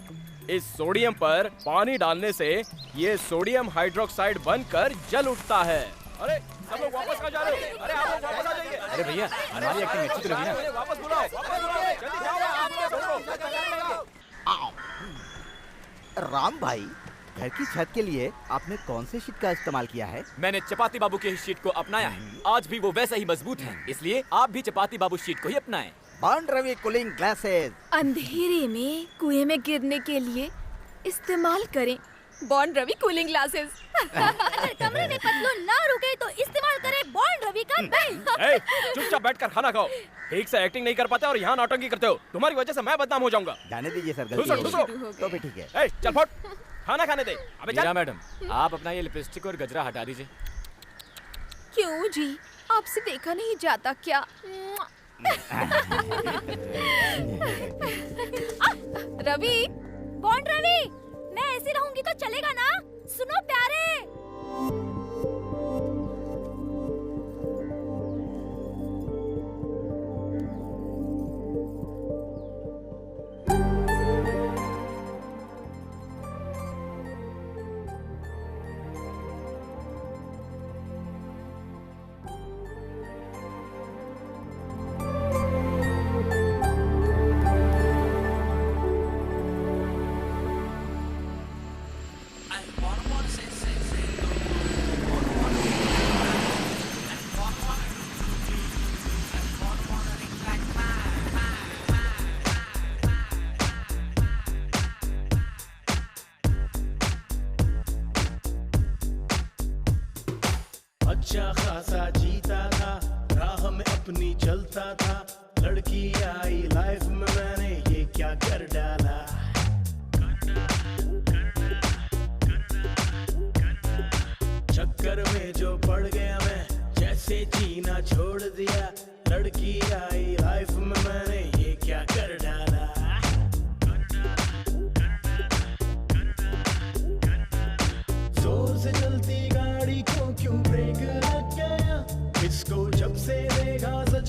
S3: इस सोडियम पर पानी डालने से ये सोडियम हाइड्रोक्साइड बनकर जल उठता है। अरे सब लोग वापस कहाँ जा रहे हो? अरे आप लोग वापस आ जाइए।
S8: अरे भैया, हमारी एक्टिंग अच्छी तो लगी ना?
S3: वापस बुलाओ, जल्दी जाओ।
S10: राम भाई, घर की छत के लिए आपने कौन से शीट का इस्तेमाल किया है?
S8: मैंने चपाती बाबू के शीट को अपनाया है। आज भी वो वैसा ही मजबूत है, इसलिए आप भी चपाती बाबू शीट को ही अपनाएं।
S10: Bond Ravi cooling glasses.
S16: अंधेरे में कुएं में गिरने के लिए इस्तेमाल करें बॉन्ड रवि कूलिंग ग्लासेस।
S4: अगर कमरे में पतलून ना रुके तो इस्तेमाल करें बॉन्ड रवि का बेल्ट।
S3: चुपचाप बैठकर खाना खाओ। ठीक से एक्टिंग नहीं कर पाते और यहाँ नौटंकी करते हो। तुम्हारी वजह से मैं बदनाम हो जाऊंगा।
S10: जाने दीजिए सर,
S3: घुसो।
S10: तो भी ठीक है।
S3: चल फट, खाना खाने दे। अबे
S8: मीरा मैडम, आप अपना ये लिपस्टिक और गजरा हटा दीजिए।
S16: क्यों जी, आपसे देखा नहीं जाता क्या? रवि,
S4: बॉन्ड रवि, मैं ऐसी रहूंगी तो चलेगा ना? सुनो प्यारे।
S14: अच्छा खासा जीता था, राह में अपनी चलता था। लड़की आई लाइफ में, मैंने ये क्या कर डाला। चक्कर में जो पड़ गया मैं, जैसे जीना छोड़ दिया। लड़की आई लाइफ में, मैंने ये क्या कर डाला।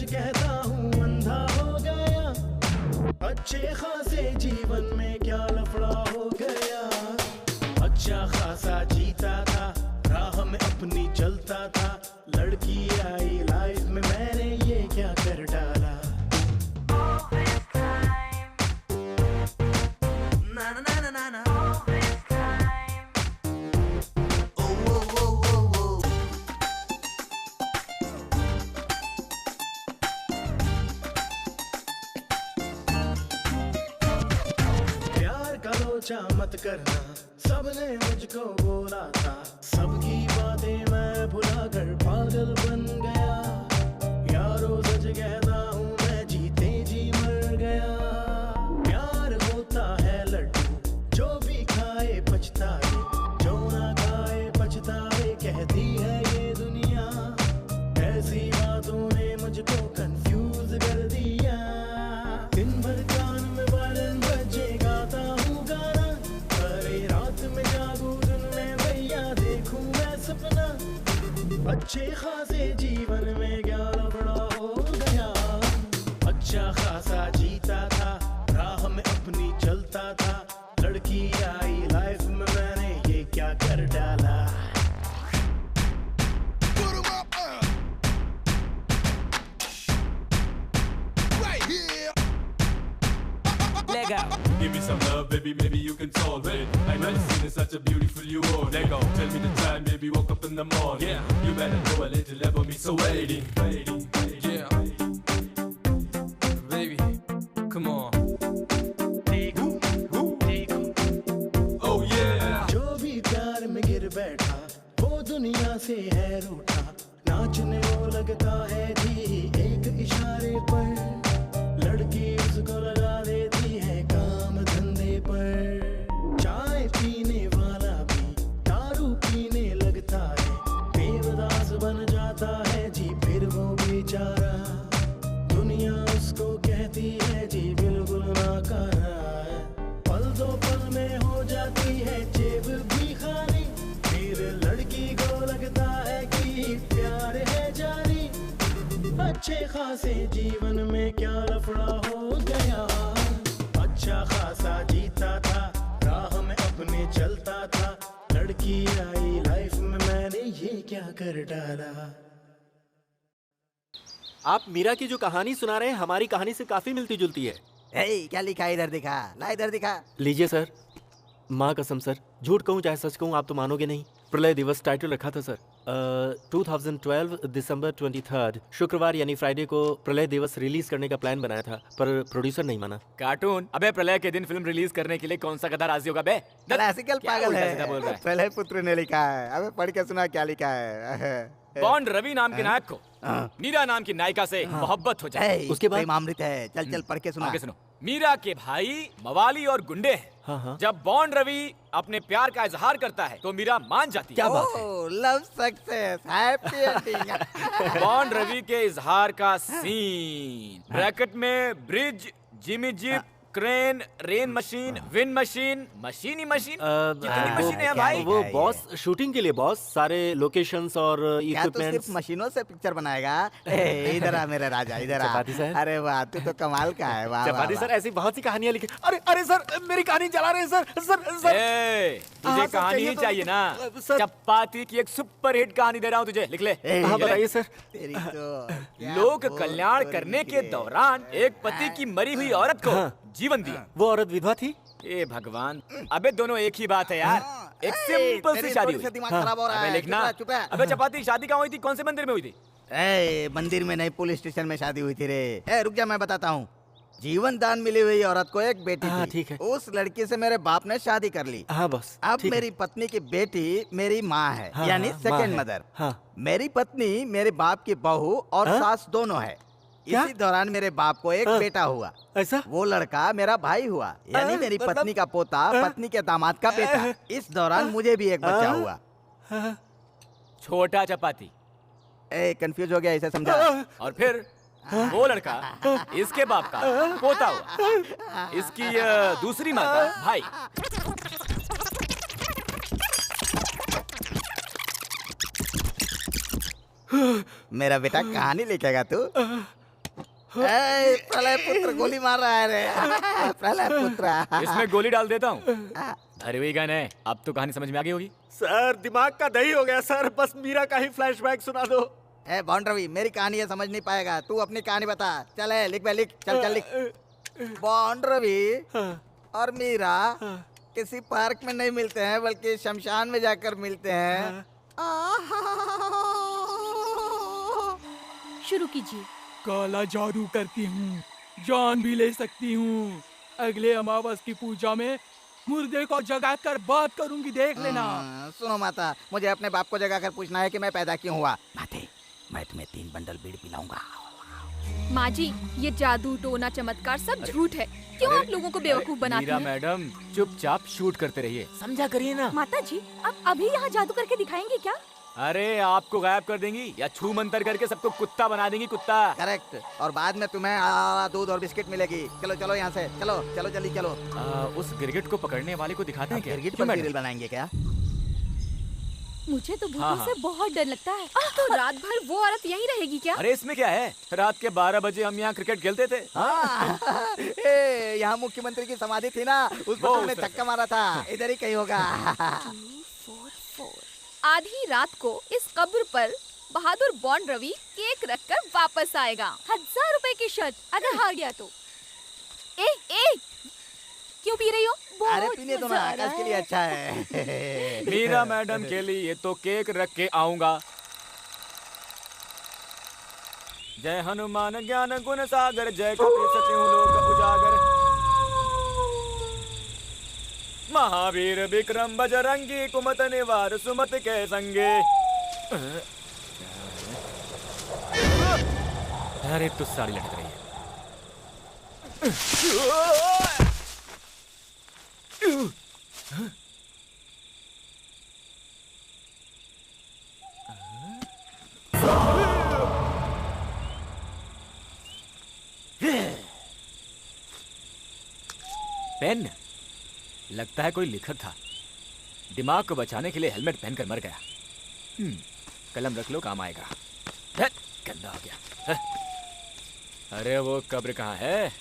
S14: सच कहता हूँ अंधा हो गया। अच्छे खासे जीवन में क्या लफड़ा हो गया। अच्छा खासा जीता था, राह में अपनी चलता था, लड़की आई लाइफ में, मैंने ये क्या कर डाला। ना ना ना ना ना मत करना, सबने मुझको बोला था, सबकी बातें मैं भुला कर पागल बन गया। यारो सच कहता हूँ मैं जीते जी मर गया। प्यार होता है लड्डू, जो भी खाए पछताए, जो ना खाए पछताए, कहती है ये दुनिया। ऐसी बातों ने मुझको कंफ्यूज कर दिया। दिन भर कान में वायरन बजे, गाता हूँ गाना, रात में जागू दिन में भैया देखूं मैं सपना। अच्छे खासे जीवन में क्या लफड़ा हो गया। अच्छा खासा जीता था, राह में अपनी चलता था, लड़की आई लाइफ में, मैंने ये क्या कर डाला।
S19: Give me some love, baby, maybe you can solve it. I never seen such a beautiful you were. Let go. Tell me the time, baby, woke up in the morning. Yeah. You better go a little love on me, so waiting. Yeah. Baby, come on. Oh yeah.
S14: जो भी प्यार में गिर बैठा, वो दुनिया से है रूठा। नाचने वो लगता है जी एक इशारे पर, लड़की उसको लगा देती है काम धंधे पर। चाय पीने वाला भी दारू पीने लगता है, बेवदास बन जाता है जी फिर वो बेचारा। दुनिया उसको कहती है जी बिल्कुल नाकारा है। पल दो पल में हो जाती है जेब भी खाली, फिर लड़की को लगता है कि प्यार है जारी। अच्छे खासे जीवन में क्या लफड़ा हो गया। अच्छा खासा जीता था, राह में अपने चलता था, लड़की आई लाइफ में, मैंने ये क्या कर डाला।
S12: आप मीरा की जो कहानी सुना रहे हैं हमारी कहानी से काफी मिलती जुलती है।
S10: क्या लिखा है इधर दिखा, ला इधर दिखा।
S12: लीजिए सर, माँ कसम सर, झूठ कहूँ चाहे सच कहूँ आप तो मानोगे नहीं। प्रलय दिवस टाइटल रखा था सर। 2012 दिसंबर 23 शुक्रवार यानी फ्राइडे को प्रलय दिवस रिलीज करने का प्लान बनाया था, पर प्रोड्यूसर नहीं माना।
S8: कार्टून, अबे प्रलय के दिन फिल्म रिलीज करने के लिए कौन सा गधा राजी होगा बे?
S10: क्लासिकल पागल है। प्रलय पुत्र ने लिखा है, अबे पढ़ के सुना क्या लिखा है।
S8: बॉन्ड रवि नाम के नायक को मीरा नाम की नायिका से मोहब्बत हो जाए,
S10: उसके बाद प्रेमामृत है। चल चल पढ़ के सुना।
S8: आगे सुनो। मीरा के भाई मवाली और गुंडे हैं। जब बॉन्ड रवि अपने प्यार का इजहार करता है तो मीरा मान जाती है।
S10: क्या बात है? Love success, happy ending.
S8: Bond Ravi के इजहार का सीन, ब्रैकेट में bridge, jimmy jeep, crane, rain machine, wind machine, मशीनी मशीन, कितनी मशीनें हैं भाई?
S12: वो बॉस शूटिंग के लिए बॉस सारे लोकेशंस और इक्विपमेंट्स।
S10: सिर्फ मशीनों से पिक्चर बनाएगा? इधर आ मेरे राजा, इधर आ। अरे वाह, तू तो कमाल का है। वाह
S12: चपाती सर, ऐसी बहुत सी कहानियां लिखी। अरे सर, मेरी कहानी चला रहे हैं सर। सर
S8: तुझे कहानी ही चाहिए ना? चपाती की एक सुपर हिट कहानी दे रहा हूँ तुझे, लिख ले।
S12: हाँ बताइए सर।
S8: लोक कल्याण करने के दौरान एक पति की मरी हुई औरत को जीवन दिया।
S12: वो औरत विधवा थी?
S8: ए भगवान, अबे दोनों एक ही बात है यार। एक सिंपल सी शादी हुई। अबे लिखना। अबे चपाती शादी कहाँ हुई थी, कौन से मंदिर में हुई थी?
S10: मंदिर में नहीं, पुलिस स्टेशन में शादी हुई थी रे। रुक जा, मैं बताता हूँ। जीवन दान मिली हुई औरत को एक बेटी थी।
S12: ठीक है।
S10: उस लड़की से मेरे बाप ने शादी कर ली।
S12: हाँ बस।
S10: अब मेरी पत्नी की बेटी मेरी माँ है, यानी सेकंड मदर। मेरी पत्नी मेरे बाप की बहू और सास दोनों है। इसी दौरान मेरे बाप को एक बेटा हुआ।
S12: ऐसा?
S10: वो लड़का मेरा भाई हुआ, यानी मेरी पत्नी का पोता पत्नी के दामाद का बेटा। इस दौरान मुझे भी एक बच्चा हुआ।
S8: छोटा चपाती
S10: कंफ्यूज हो गया, इसे समझा।
S8: और फिर वो लड़का इसके बाप का पोता हुआ, इसकी दूसरी माँ का भाई।
S10: मेरा बेटा कहानी लिखेगा तू? प्रलय पुत्र गोली मार रहा है रे। प्रलय पुत्र
S8: इसमें गोली डाल देता हूँ। भरी हुई गन है। अब तो कहानी समझ में आ गई होगी।
S12: सर दिमाग का दही हो गया सर, बस मीरा का ही फ्लैशबैक सुना दो।
S10: ए बॉन्ड रवि, मेरी कहानी है समझ नहीं पाएगा, तू अपनी कहानी बता। चल लिख बे लिख, चल चल लिख। बॉन्ड रवि और मीरा किसी पार्क में नहीं मिलते हैं बल्कि शमशान में जाकर मिलते हैं।
S4: शुरू कीजिए।
S19: काला जादू करती हूँ, जान भी ले सकती हूँ। अगले अमावस की पूजा में मुर्दे को जगाकर बात करूंगी, देख लेना।
S10: सुनो माता, मुझे अपने बाप को जगाकर पूछना है कि मैं पैदा क्यों हुआ। माते, मैं तुम्हें 3 बंडल बीड़ी पिलाऊंगा।
S16: माँ जी, ये जादू टोना चमत्कार सब झूठ है। क्यों आप लोगों को बेवकूफ बनाती
S8: मीरा
S16: हैं?
S8: मैडम चुपचाप शूट करते रहिए, समझा करिए ना।
S4: माता जी, अब अभी यहाँ जादू करके दिखाएंगे क्या?
S8: अरे आपको गायब कर देंगी या छू मंतर करके सबको कुत्ता बना देंगी, कुत्ता।
S10: करेक्ट। और बाद में तुम्हें दूध और बिस्किट मिलेगी। चलो चलो यहाँ से, चलो चलो जल्दी चलो।
S8: उस गिरगिट को पकड़ने वाले को दिखाते हैं क्या?
S10: गिरगिट
S8: क्यों
S10: पर
S8: मैडम?
S10: सीरियल बनाएंगे क्या?
S4: मुझे तो भूतों
S8: हाँ, हाँ।
S4: से बहुत डर लगता है।
S16: तो रात भर वो औरत यहीं रहेगी क्या?
S8: अरे इसमें क्या है, रात के 12 बजे हम यहाँ क्रिकेट खेलते थे।
S10: यहाँ मुख्यमंत्री की समाधि थी ना, उस पर तुमने धक्का मारा था। इधर ही कहीं होगा।
S16: आधी रात को इस कब्र पर बहादुर बॉन्ड रवि केक रखकर वापस आएगा।
S4: 1000 रुपए की शर्त, अगर हार गया तो।
S16: ए क्यों पी रही हो?
S10: अरे पीने दो ना, आकाश के लिए अच्छा है।
S8: मीरा मैडम के लिए तो केक रख के आऊंगा। जय हनुमान ज्ञान गुण सागर, जय कपि सत्यु लोक उजागर। महावीर विक्रम बजरंगी, कुमत निवार सुमत के संगे। अरे तो साड़ी लटक रही है। पेन, लगता है कोई लिखत था। दिमाग को बचाने के लिए हेलमेट पहनकर मर गया। कलम रख लो, काम आएगा। गंदा हो गया। अरे वो कब्र कहाँ है?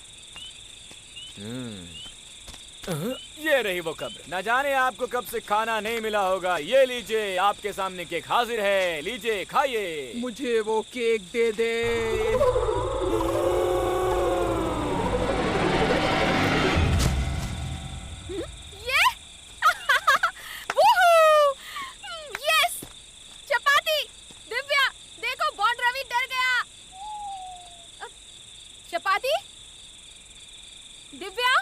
S8: ये रही वो कब्र। न जाने आपको कब से खाना नहीं मिला होगा। ये लीजिए, आपके सामने केक हाजिर है, लीजिए खाइए।
S11: मुझे वो केक दे दे।
S16: चपाती, दिव्या, देखो बॉन्ड रवि डर गया। चपाती, दिव्या,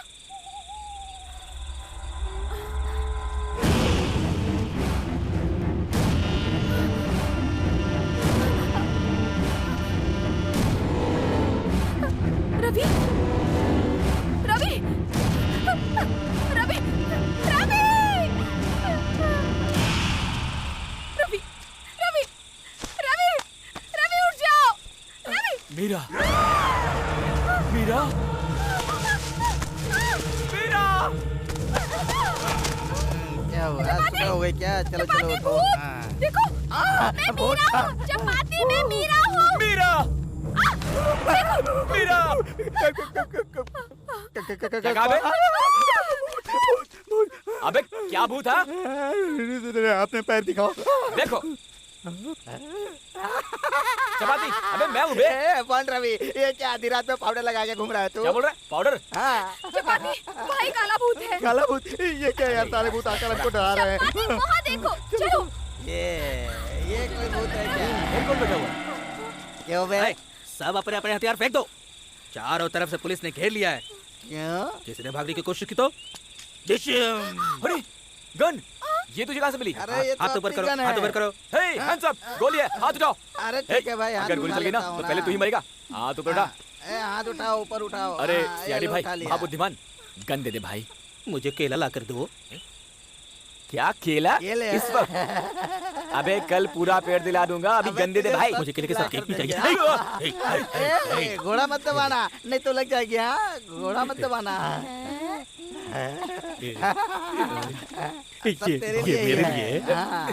S16: रवि, रवि, रवि, रवि, रवि, रवि, रवि, रवि उठ जाओ, रवि।
S8: मीरा, मीरा, मीरा।
S10: क्या हुआ? सुबह हो गई क्या? चलो चलो उठो।
S16: देखो, मैं मीरा हूँ। चपाती में मीरा हूँ।
S8: मीरा, मीरा। अबे क्या भूत था?
S10: आपने पैर दिखाओ।
S8: देखो चपाती, अबे मैं हूँ बे।
S10: बॉन्ड रवि, ये क्या आधी रात में पाउडर लगा के घूम रहा है तू?
S8: क्या बोल रहा है? पाउडर?
S10: हाँ।
S16: चपाती, भाई काला भूत है।
S10: काला भूत? ये क्या यार, सारे भूत आकर हमको डरा रहे हैं।
S16: चपाती, वहाँ देखो, चलो।
S10: ये कोई भूत है क्या?
S8: कौन बैठा हुआ?
S10: क्यों बे?
S12: सब अपने अपने हथियार फेंक दो। चारों तरफ से पुलिस ने घेर लिया है।
S10: क्यों?
S12: किसी ने भागने की कोशिश की तो
S8: अरे गन, ये तुझे कहाँ से मिली?
S10: अरे ये तो
S12: हाथ ऊपर
S10: अपनी
S12: करो,
S10: गन है।
S12: हाथ ऊपर करो।
S8: हे हैंड्स अप, गोली है, हाथ उठाओ।
S10: अरे ठीक है भाई, हाथ
S8: अगर गोली
S10: उठा
S8: चल गई ना
S10: लेता हूँ
S8: तो पहले तू ही मरेगा। हाथ ऊपर उठा।
S10: हाथ उठाओ, ऊपर उठाओ।
S8: अरे
S10: हाँ, ये
S8: सियाड़ी
S10: लो,
S8: भाई,
S10: उठा लिया।
S8: महाबुद्धिमान, गन दे दे भाई।
S12: मुझे केला ला कर दो।
S8: क्या केला?
S10: केले?
S8: इस वक्त? अबे कल पूरा पेड़ दिला दूंगा, अभी गन दे दे भाई।
S12: मुझे केले के साथ केक भी चाहिए।
S10: घोड़ा मत दबाना, नहीं तो लग जाएगी। हाँ, घोड़ा मत दबाना। सब तेरे लिए
S12: मेरे
S10: है।
S12: लिए।
S10: हाँ।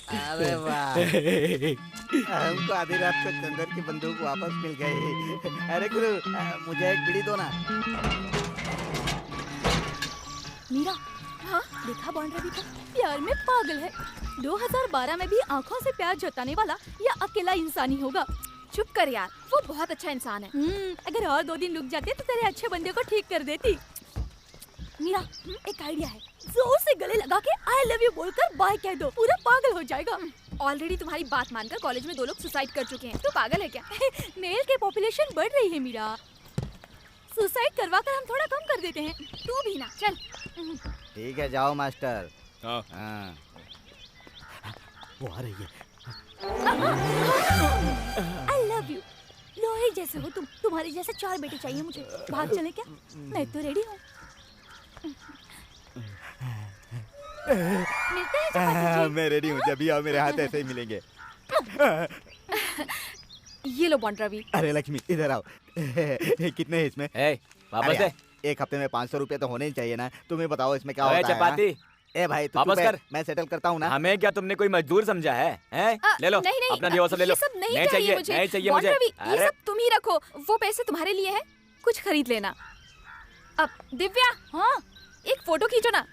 S10: अरे वाह, हमको आधी रात को चंदन की बंदूक वापस मिल गई। अरे गुरु, मुझे एक बीड़ी दो ना।
S4: मीरा, हाँ देखा बॉन्ड रवि को प्यार में पागल है। 2012 में भी आंखों से प्यार जताने वाला या अकेला इंसान ही होगा।
S16: चुप कर यार, वो बहुत अच्छा इंसान है।
S4: अगर और 2 दिन रुक जाते तो तेरे अच्छे बंदे को ठीक कर देती। मीरा, एक आइडिया है, जोर से गले लगा के आई लव यू बोलकर बाय कह दो, पूरा पागल हो जाएगा।
S16: ऑलरेडी तुम्हारी बात मानकर कॉलेज में 2 लोग सुसाइड कर चुके हैं, तो पागल है क्या?
S4: मेल के पॉपुलेशन बढ़ रही है मीरा, सुसाइड करवा कर हम थोड़ा कम कर देते हैं।
S16: तू भी ना चल।
S10: ठीक है, जाओ मास्टर।
S7: हाँ।
S10: वो आ रही है।
S4: आई लव यू, लोहे जैसे हो तुम, तुम्हारे जैसे 4 बेटे चाहिए मुझे। भाग चले क्या? मैं तो रेडी हूँ। मिलते हैं चपाती जी।
S10: मैं रेडी हूँ, जब भी आओ मेरे हाथ ऐसे ही मिलेंगे।
S16: ये लो बॉन्ड रवि।
S10: अरे लक्ष्मी, इधर आओ। कितने हैं इसमें?
S8: वापस दे।
S10: एक हफ्ते में 500 रुपए तो होने ही चाहिए ना। तुम्हें बताओ इसमें क्या
S8: ओए
S10: होता है?
S8: चपाती।
S10: ए भाई तू
S8: वापस कर।
S10: मैं सेटल करता हूँ ना।
S8: हमें क्या तुमने कोई मजदूर समझा है? ले लो
S16: नहीं,
S8: अपना दिया वो सब ले लो।
S16: ये सब नहीं
S8: चाहिए
S16: मुझे।
S8: नहीं चाहिए
S16: बॉन्ड
S8: मुझे।
S16: रवि, ये
S8: अरे
S16: सब तुम ही रखो, वो पैसे तुम्हारे लिए है, कुछ खरीद लेना। अब दिव्या, हाँ एक फोटो खींचो ना।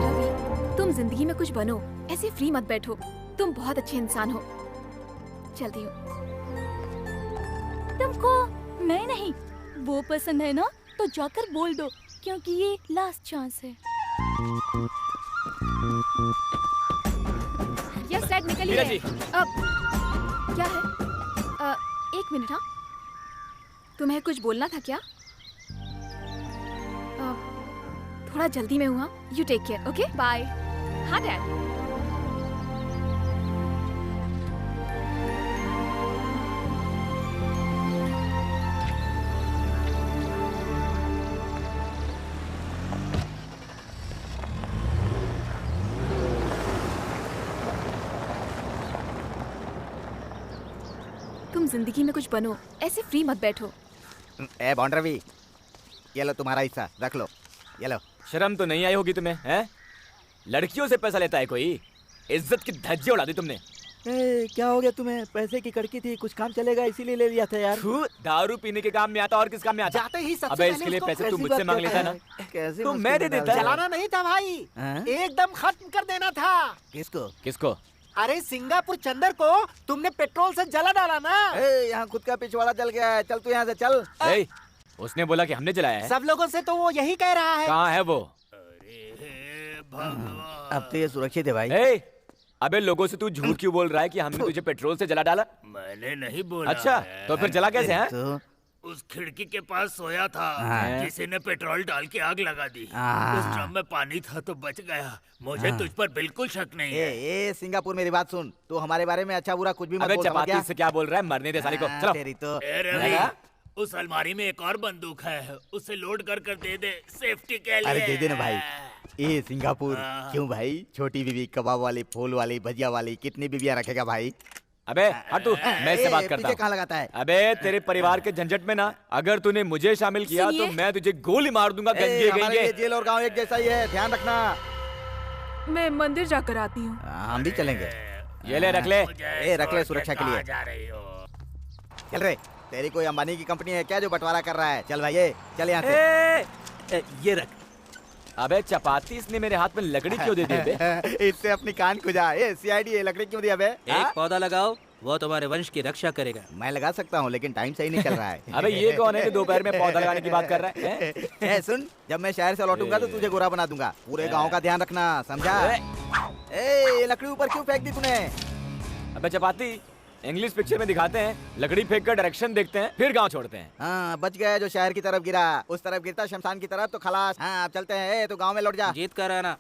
S16: रवि, तुम जिंदगी में कुछ बनो, ऐसे फ्री मत बैठो। तुम बहुत अच्छे इंसान हो। चलती हूँ।
S4: तुमको मैं नहीं वो पसंद है ना, तो जाकर बोल दो, क्योंकि ये लास्ट चांस है।
S16: यस डैड, निकलिए।
S8: मीरा जी।
S16: अब क्या है? 1 मिनट। हाँ, तुम्हें कुछ बोलना था क्या? थोड़ा जल्दी में हुआ। You take care. Okay bye. हाँ डैड। तुम जिंदगी में कुछ बनो, ऐसे फ्री मत बैठो।
S10: ए बॉन्ड रवि, ये लो तुम्हारा हिस्सा, रख लो। ये लो।
S8: शर्म तो नहीं आई होगी तुम्हें, हैं? लड़कियों से पैसा लेता है कोई? इज्जत की धज्जियां उड़ा दी तुमने।
S10: क्या हो गया तुम्हें? पैसे की कड़की थी, कुछ काम चलेगा इसीलिए ले लिया था यार।
S8: दारू पीने के काम में आता और किस काम में आता?
S9: जाते ही सबसे
S8: अबे
S9: पहले
S8: इसके लिए
S9: उसको
S8: पैसे तू
S9: कैसी
S8: मुझसे
S9: बात
S8: मांग
S9: करता
S8: लेता ना।
S10: कैसे
S8: तो मैं दे देता।
S9: चलाना नहीं था भाई, एकदम खत्म कर देना था।
S8: किसको?
S9: अरे सिंगापुर चंदर को तुमने पेट्रोल से जला डाला ना।
S10: यहाँ खुद का पिछवाड़ा जल गया है, चल तू यहाँ से चल।
S8: उसने बोला कि हमने जलाया है।
S9: सब लोगों से तो वो यही कह रहा है।
S8: कहाँ है वो?
S10: अब तो ये सुरक्षित है भाई।
S8: अबे लोगों से तू झूठ क्यों बोल रहा है कि हमने तुझे पेट्रोल से जला डाला?
S17: मैंने नहीं बोला।
S8: अच्छा, तो फिर जला कैसे है?
S17: उस खिड़की के पास सोया था, किसी ने पेट्रोल डाल के आग लगा दी। उस ड्रम में पानी था तो बच गया। मुझे तुझ पर बिल्कुल शक नहीं है।
S10: ए सिंगापुर, मेरी बात सुन। तू हमारे बारे में अच्छा बुरा कुछ भी मत बोल।
S8: चपाती से क्या बोल रहा है? मरने दे साले को। चलो।
S10: तेरी तो
S17: उस अलमारी में एक और बंदूक है, उसे लोड कर दे दे, सेफ्टी के लिए।
S10: अरे दे दे ना भाई। ए सिंगापुर, क्यों भाई? छोटी बीवी, कबाब वाली, फूल वाली, भजिया वाली, कितनी बीवियां रखेगा भाई?
S8: अबे हट तू, मैं इससे बात करता हूँ।
S10: कहाँ लगाता है?
S8: अबे तेरे परिवार के झंझट में ना, अगर तूने मुझे शामिल किया तो मैं तुझे गोली मार दूंगा। गंजे
S10: गंजे। जेल और गांव एक जैसा ही है, ध्यान रखना।
S11: मैं मंदिर जाकर आती हूँ।
S10: हम भी चलेंगे।
S8: ये ले, रख ले।
S10: ए रख ले सुरक्षा के लिए। चल रे, तेरी कोई अंबानी की कंपनी है क्या जो बंटवारा कर रहा है? चल भाई चल यहाँ से। ये रख।
S8: अबे चपाती, इसने मेरे हाथ में लकड़ी क्यों दे दी बे?
S10: इससे अपनी कान खुजा। ए सीआईडी, ये लकड़ी क्यों दिया बे?
S12: एक पौधा लगाओ, वो तुम्हारे वंश की रक्षा करेगा।
S10: मैं लगा सकता हूँ, लेकिन टाइम सही नहीं चल रहा है।
S8: अबे ये कौन है जो दोपहर में पौधा लगाने की बात कर रहा है?
S10: सुन, जब मैं शहर से लौटूंगा तो तुझे गोरा बना दूंगा। पूरे गाँव का ध्यान रखना, समझा? ये लकड़ी ऊपर क्यों फेंक दी तूने?
S8: अबे चपाती, इंग्लिश पिक्चर में दिखाते हैं लकड़ी फेंक कर डायरेक्शन देखते हैं, फिर गांव छोड़ते हैं।
S10: हाँ, बच गया जो शहर की तरफ गिरा, उस तरफ गिरता शमशान की तरफ तो खलास। हाँ, अब चलते हैं। तो गांव में लौट जा।
S12: जीत कर आना।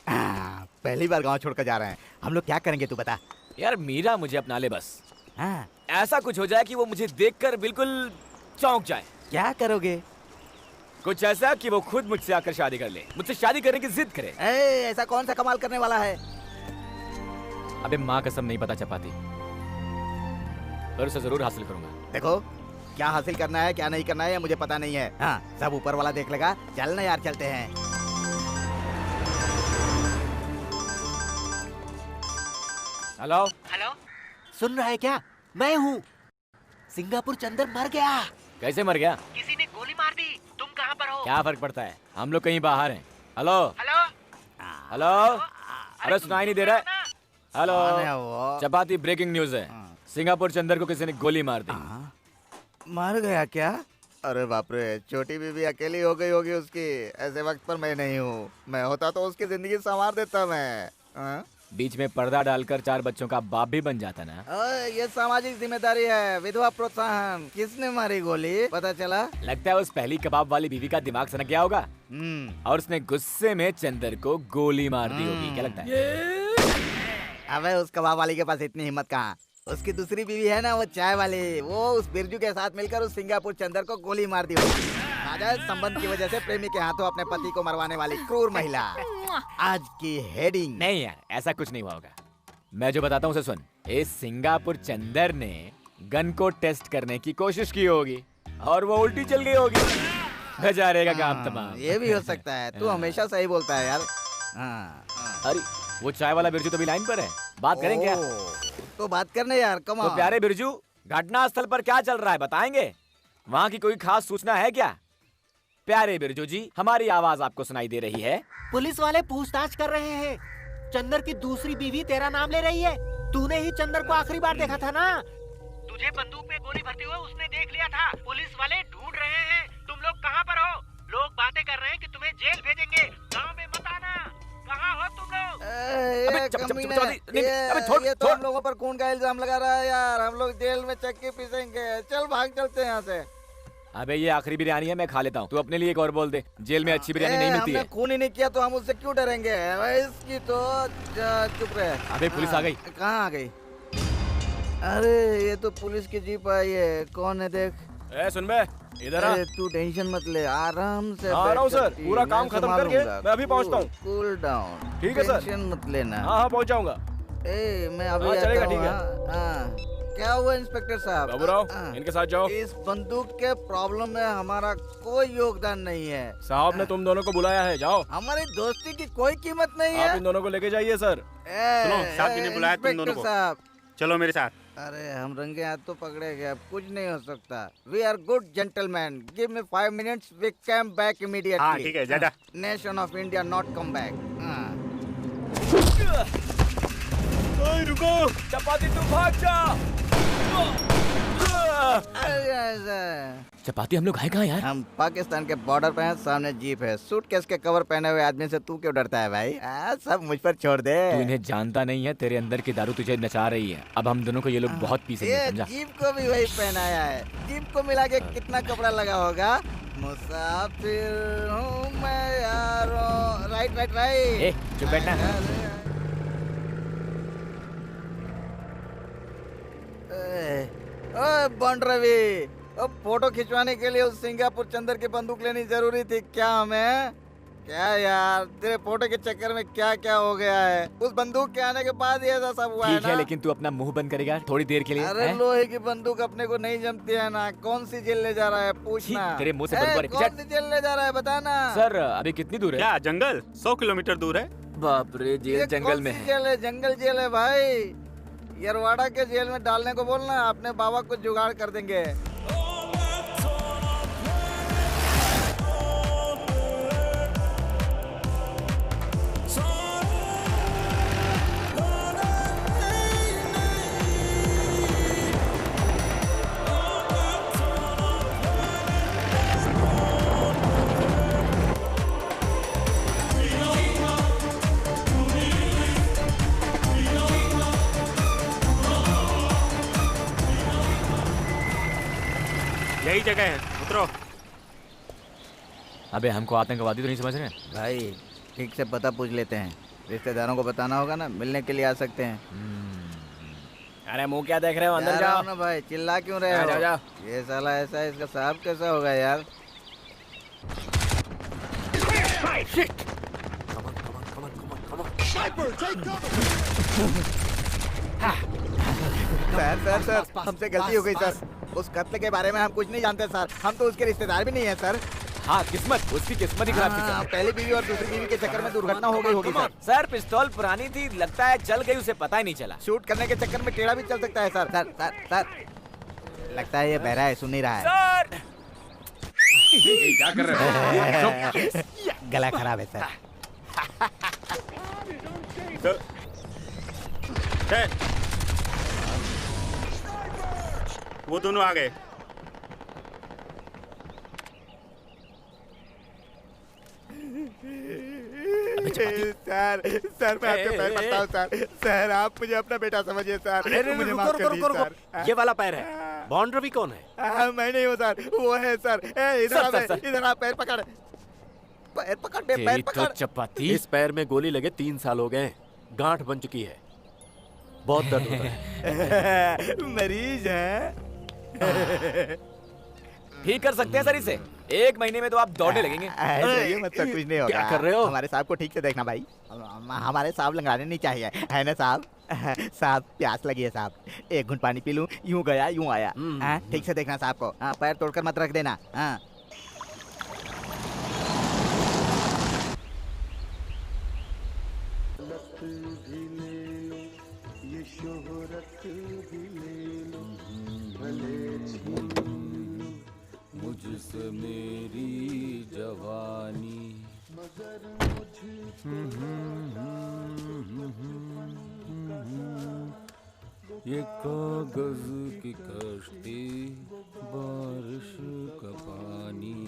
S10: पहली बार गांव छोड़कर जा रहे हैं हम लोग। क्या करेंगे तू बता?
S8: यार मीरा मुझे अपना ले बस।
S10: हाँ।
S8: ऐसा कुछ हो जाए कि वो मुझे देखकर बिल्कुल चौंक जाए।
S10: क्या करोगे?
S8: कुछ ऐसा कि वो खुद मुझसे आकर शादी कर ले, मुझसे शादी करने की जिद करे।
S10: ऐसा कौन सा कमाल करने वाला है?
S8: अबे माँ कसम नहीं पता चपाती, पर उसे जरूर हासिल करूंगा।
S10: देखो, क्या हासिल करना है क्या नहीं करना है ये मुझे पता नहीं है। हाँ, सब ऊपर वाला देख लेगा। चल ना यार, चलते हैं।
S8: हेलो
S12: हेलो, सुन रहा है क्या? मैं हूँ। सिंगापुर चंदर मर गया।
S8: कैसे मर गया?
S12: किसी ने गोली मार दी। तुम कहाँ पर हो?
S8: क्या फर्क पड़ता है, हम लोग कहीं बाहर हैं। हेलो
S12: हेलो
S8: हेलो, अरे सुनाई नहीं दे रहा है?
S10: कौन है
S8: हेलो,
S10: वो?
S8: चपाती ब्रेकिंग न्यूज है। सिंगापुर चंदर को किसी ने गोली मार दी।
S10: मर गया क्या? अरे बाप रे, छोटी बीबी अकेली हो गई होगी उसकी। ऐसे वक्त पर मैं नहीं हूँ। मैं होता तो उसकी जिंदगी संवार देता मैं। हाँ?
S8: बीच में पर्दा डालकर 4 बच्चों का बाप भी बन जाता ना।
S10: ये सामाजिक जिम्मेदारी है। विधवा प्रोत्साहन। किसने मारी गोली पता चला?
S8: लगता है उस पहली कबाब वाली बीवी का दिमाग सनक गया होगा और उसने गुस्से में चंदर को गोली मार दी होगी। क्या लगता है?
S10: अबे उस कबाब वाली के पास इतनी हिम्मत कहाँ? उसकी दूसरी बीवी है ना, वो चाय वाली, वो उस बिरजू के साथ मिलकर उस सिंगापुर चंदर को गोली मार दी होगी। नाजायज संबंध की वजह से प्रेमी के हाथों अपने पति को मरवाने वाली क्रूर महिला। आज की हेडिंग।
S8: नहीं यार, ऐसा कुछ नहीं हुआ होगा। मैं जो बताता हूँ उसे सुन। इस सिंगापुर चंदर ने गन को टेस्ट करने की कोशिश की होगी और वो उल्टी चल गई होगी। बेचारे का काम तमाम।
S10: ये भी हो सकता है। तू हमेशा सही बोलता है यार।
S8: अरे वो चाय वाला बिरजू तो भी लाइन पर है, बात करेंगे क्या?
S10: तो बात करने यार, कम
S8: तो प्यारे बिरजू, घटना स्थल पर क्या चल रहा है बताएंगे? वहाँ की कोई खास सूचना है क्या? प्यारे बिरजू जी, हमारी आवाज आपको सुनाई दे रही है।
S12: पुलिस वाले पूछताछ कर रहे हैं। चंदर की दूसरी बीवी तेरा नाम ले रही है। तूने ही चंदर को आखिरी बार देखा था ना? तुझे बंदूक में गोली भरते हुए उसने देख लिया था। पुलिस वाले ढूंढ रहे हैं। तुम लोग कहाँ पर हो? लोग बातें कर रहे हैं कि तुम्हें जेल भेजेंगे। गाँव में मत आना। कहाँ हो तुम लोग?
S10: ये तो हम लोगों पर खून का इल्जाम लगा रहा है यार। हम लोग जेल में चक्की पीसेंगे। चल भाग चलते हैं यहाँ से।
S8: अबे ये आखिरी बिरयानी है, मैं खा लेता हूँ। तू अपने लिए एक और बोल दे। जेल में अच्छी बिरयानी नहीं मिलती है।
S10: हमने खून ही नहीं किया तो हम उससे क्यों डरेंगे? इसकी तो चुप रहे।
S8: अबे पुलिस आ गई।
S10: कहाँ आ गई? अरे ये तो पुलिस की जीप आई है। कौन है देख?
S3: सुन बे, इधर आ।
S10: तू टेंशन मत ले, आराम से
S3: आ रहा हूँ सर। पूरा काम खत्म करके मैं अभी पहुँचता हूँ।
S10: Cool down.
S3: ठीक है सर।
S10: टेंशन मत लेना।
S3: हाँ पहुँच जाऊंगा।
S10: मैं अभी
S3: चलेगा, ठीक है।
S10: क्या हुआ इंस्पेक्टर साहब?
S3: बाबूराव, इनके साथ जाओ।
S10: इस बंदूक के प्रॉब्लम में हमारा कोई योगदान नहीं है।
S3: साहब ने तुम दोनों को बुलाया है, जाओ।
S10: हमारी दोस्ती की कोई कीमत नहीं है।
S3: आप इन दोनों को लेके जाइए सर।
S5: सुनो, साहब जी ने बुलाया तुम दोनों को। चलो मेरे साथ।
S10: अरे हम रंगे हाथ तो पकड़े गए, अब कुछ नहीं हो सकता। We are good gentleman. Give me 5 minutes, we come back immediately.
S5: हाँ ठीक है, ज्यादा।
S10: Nation of India not come back.
S3: रुको, चपाती तू भाग जा।
S8: चपाती हम लोग है कहाँ यार?
S10: हम पाकिस्तान के बॉर्डर पे हैं। सामने जीप है। सूटकेस के कवर पहने हुए आदमी से तू क्यों डरता है भाई? सब मुझ पर छोड़ दे।
S8: तू इन्हें जानता नहीं है, तेरे अंदर की दारू तुझे नचा रही है। अब हम दोनों को ये लोग बहुत पीसेंगे, समझा?
S10: जीप को भी वही पहनाया है। जीप को मिला के कितना कपड़ा लगा होगा? मुसाफिर हूँ मैं यारो। Right right right.
S8: चुप बैठना।
S10: बॉन्ड रवि, अब फोटो खिंचवाने के लिए उस सिंगापुर चंदर की बंदूक लेनी जरूरी थी क्या हमें? क्या यार, तेरे फोटो के चक्कर में क्या क्या हो गया है। उस बंदूक के आने के बाद ही ऐसा सब हुआ है ना?
S8: ठीक है, लेकिन तू अपना मुंह बंद करेगा थोड़ी देर के लिए?
S10: अरे लोहे की बंदूक अपने को नहीं जमती है ना। कौन सी जेल ले जा रहा है पूछना।
S8: तेरे मुंह से बंद कर।
S10: कौन सी जेल ले जा रहा है बताना।
S3: सर अभी कितनी दूर है?
S5: क्या जंगल? 100 किलोमीटर दूर है।
S8: बाप रे, जेल जंगल में है।
S10: जेल है, जंगल जेल है भाई। यरवाड़ा के जेल में डालने को बोलना, अपने बाबा को जुगाड़ कर देंगे।
S5: यही जगह है, उतरो।
S8: अबे हमको आतंकवादी तो नहीं समझ रहे?
S10: भाई ठीक से पता पूछ लेते हैं। रिश्तेदारों को बताना होगा ना, मिलने के लिए आ सकते हैं।
S3: अरे मुंह क्या देख रहे हो, अंदर
S10: जा
S3: जाओ
S10: ना भाई। चिल्ला क्यों रहे हो?
S3: जाओ जाओ।
S10: ये साला ऐसा है, इसका साहब कैसा होगा यार? सर हमसे गलती हो गई सर। उस कत्ल के बारे में हम कुछ नहीं जानते सर। हम तो उसके रिश्तेदार भी नहीं है सर।
S8: हाँ किस्मत, उसकी किस्मत ही खराब थी सर।
S10: पहली बीवी और दूसरी बीवी के चक्कर में दुर्घटना हो गई होगी सर।
S8: सर पिस्तौल पुरानी थी, लगता है चल गई, उसे पता ही नहीं चला।
S10: शूट करने के चक्कर में टेढ़ा भी चल सकता है सर। सर सर सर लगता है ये बहरा है, सुन नहीं रहा है।
S8: सर
S6: क्या कर रहे हो?
S10: गला खराब है सर।
S5: वो दोनों आ गए।
S10: सर सर मैं आपके पैर पड़ता हूँ सर। सर आप मुझे अपना बेटा समझिए सर। मुझे माफ कर दीजिए सर।
S12: ये वाला पैर है। बॉन्ड रवि कौन है?
S10: मैं नहीं हूँ सर, वो है सर। इधर आप पैर पकड़, पैर पकड़, पैर पकड़।
S8: चपाती,
S12: इस पैर में गोली लगे 3 साल हो गए, गांठ बन चुकी है, बहुत दर्द होता है।
S10: मरीज है।
S8: ठीक कर सकते हैं सर इसे। 1 महीने में तो आप दौड़ने लगेंगे।
S10: ये मतलब कुछ नहीं होगा।
S12: क्या कर रहे हो?
S10: हमारे साहब को ठीक से देखना भाई। हमारे साहब लंगड़ाने नहीं चाहिए, है ना साहब? साहब प्यास लगी है साहब, 1 घूंट पानी पी लूं। यूं गया यूं आया। ठीक से देखना साहब को। पैर तोड़कर मत रख देना।
S3: मुझसे मेरी जवानी ये कागज की कश्ती, बारिश का पानी।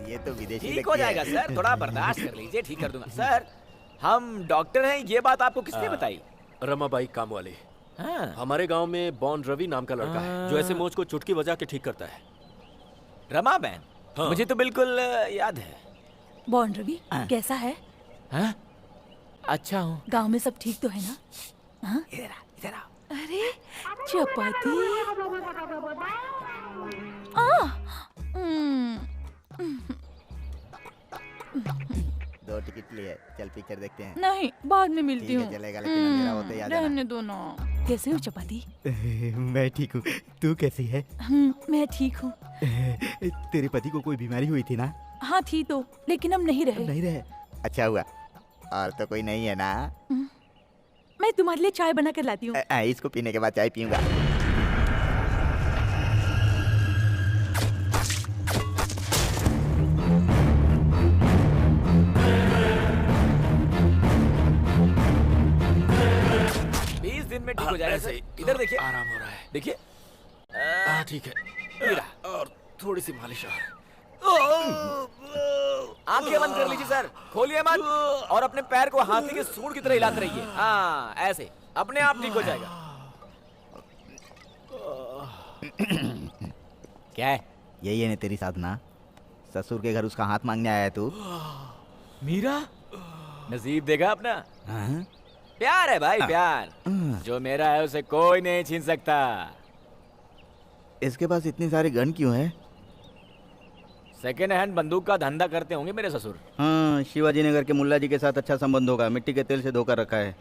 S10: ये तो विदेशी
S8: ठीक हो जाएगा सर, थोड़ा बर्दाश्त कर लीजिए, ठीक कर दूंगा। सर हम डॉक्टर हैं, ये बात आपको किसने बताई?
S12: रमाबाई काम वाले। हमारे गांव में बॉन्ड रवि नाम का लड़का है जो ऐसे मोच को चुटकी बजा के ठीक करता है।
S8: रमा बहन? हाँ। मुझे तो बिल्कुल याद है।
S4: बॉन्ड रवि कैसा है?
S8: हाँ? अच्छा हूँ।
S4: गांव में सब ठीक तो है ना? हाँ?
S10: इधर आओ।
S4: अरे चपाती।
S10: दो टिकट लिए, चल पिक्चर देखते हैं।
S4: नहीं, बाद में मिलती हूँ।
S10: चलेगा लेकिन अंधेरा होते याद आना।
S4: रहने दो ना। कैसे हो चपाती?
S10: मैं ठीक हूँ, तू कैसी है?
S4: मैं ठीक हूँ।
S10: तेरे पति को कोई बीमारी हुई थी ना?
S4: हाँ थी तो, लेकिन हम नहीं रहे।
S10: नहीं रहे? अच्छा हुआ। और तो कोई नहीं है ना?
S4: मैं तुम्हारे लिए चाय बना कर लाती हूँ।
S10: इसको पीने के बाद चाय पीऊंगा।
S8: में ठीक हो जाएगा सर। इधर देखिए,
S12: आराम हो रहा है।
S8: देखिए।
S12: ठीक है, और थोड़ी सी मालिश
S8: आंखें बंद कर लीजिए सर, खोलिए मत, और अपने पैर को हाथी के सूंड की तरह हिलाते रहिए। हाँ ऐसे, अपने आप ठीक हो जाएगा। क्या है?
S10: यही है ना तेरी साधना? ससुर के घर उसका हाथ मांगने आया है तू?
S8: मीरा? नसीब देगा अपना। प्यार है भाई, प्यार। जो मेरा है उसे कोई नहीं छीन सकता।
S10: इसके पास इतनी सारी गन क्यों है?
S8: सेकेंड हैंड बंदूक का धंधा करते होंगे मेरे ससुर।
S10: हाँ, शिवाजी नगर के मुल्ला जी के साथ अच्छा संबंध होगा, मिट्टी के तेल से धोकर रखा है।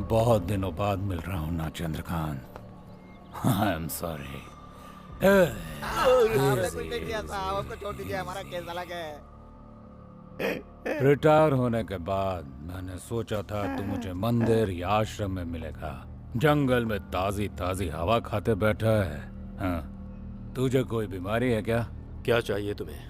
S6: बहुत दिनों बाद मिल रहा हूँ ना चंद्रकांत। I am sorry.
S10: आपने कुछ नहीं किया साहब, उसको छोड़ दीजिए, हमारा केस अलग है।
S6: रिटायर होने के बाद मैंने सोचा था तू मुझे मंदिर या आश्रम में मिलेगा, जंगल में ताजी ताजी हवा खाते बैठा है। हाँ, तुझे कोई बीमारी है क्या?
S12: क्या चाहिए तुम्हें?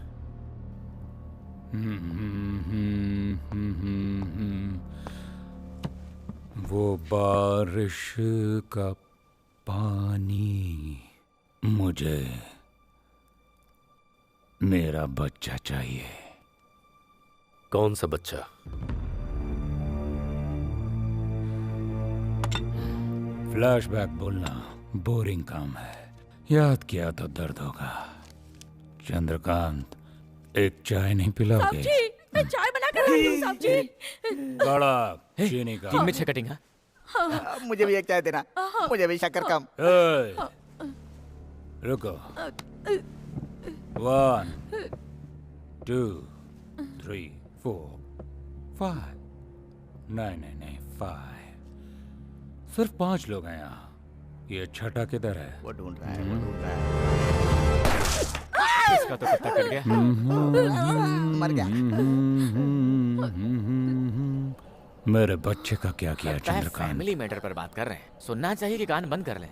S6: वो बारिश का पानी, मुझे मेरा बच्चा चाहिए।
S20: कौन सा बच्चा?
S6: फ्लैशबैक बोलना बोरिंग काम है, याद किया तो दर्द होगा। चंद्रकांत, एक चाय नहीं पिलाओगे?
S4: साहब जी, मैं चाय बना कर लाई हूँ साहब जी।
S6: कड़क चीनी का।
S8: 3 में 6 कटिंग।
S10: मुझे भी एक चाय देना, मुझे भी शक्कर कम।
S6: रुको। 1 2 3 4 5 नहीं 5। सिर्फ 5 लोग हैं यहाँ। ये छठा किधर है?
S10: वो ढूंढ रहा है,
S8: इसका तो पत्ता कट गया।
S10: मर गया।
S6: मेरे बच्चे का क्या किया चंद्रकांत?
S8: फैमिली मैटर पर बात कर रहे हैं, सुनना चाहिए कि कान बंद कर लें।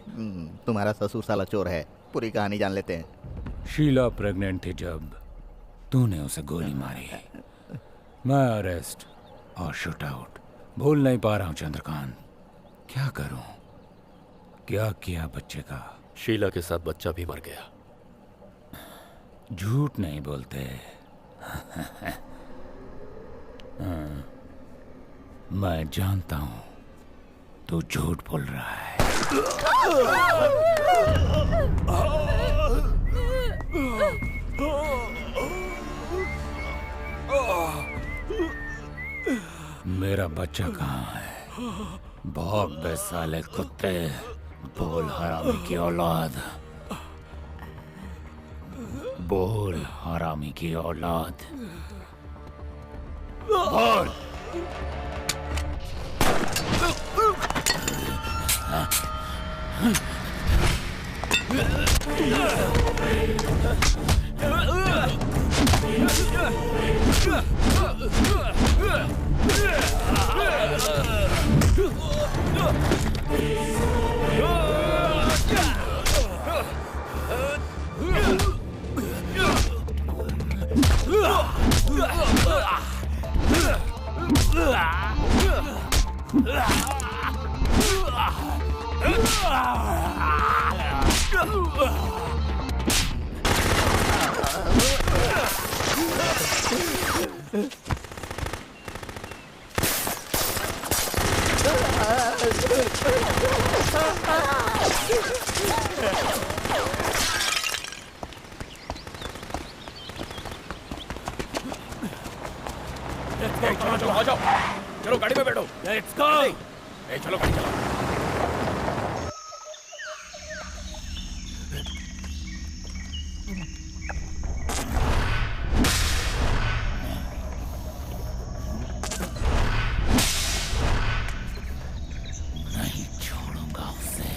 S10: तुम्हारा ससुर साला चोर है, पूरी कहानी जान लेते हैं।
S6: शीला प्रेग्नेंट थी जब तूने उसे गोली मारी। मैं अरेस्ट और शूट आउट भूल नहीं पा रहा हूँ चंद्रकांत। क्या करूं? क्या किया बच्चे का?
S20: शीला के साथ बच्चा भी मर गया।
S6: झूठ नहीं बोलते। मैं जानता हूं तू झूठ बोल रहा है। मेरा बच्चा कहाँ है? भौंक बे साले कुत्ते, बोल हरामी की औलाद, बोल हरामी की औलाद, बोल। चलो आ जाओ, चलो गाड़ी में बैठो। Let's go. चलो गाड़ी चलाओ। नहीं छोड़ूंगा उसे।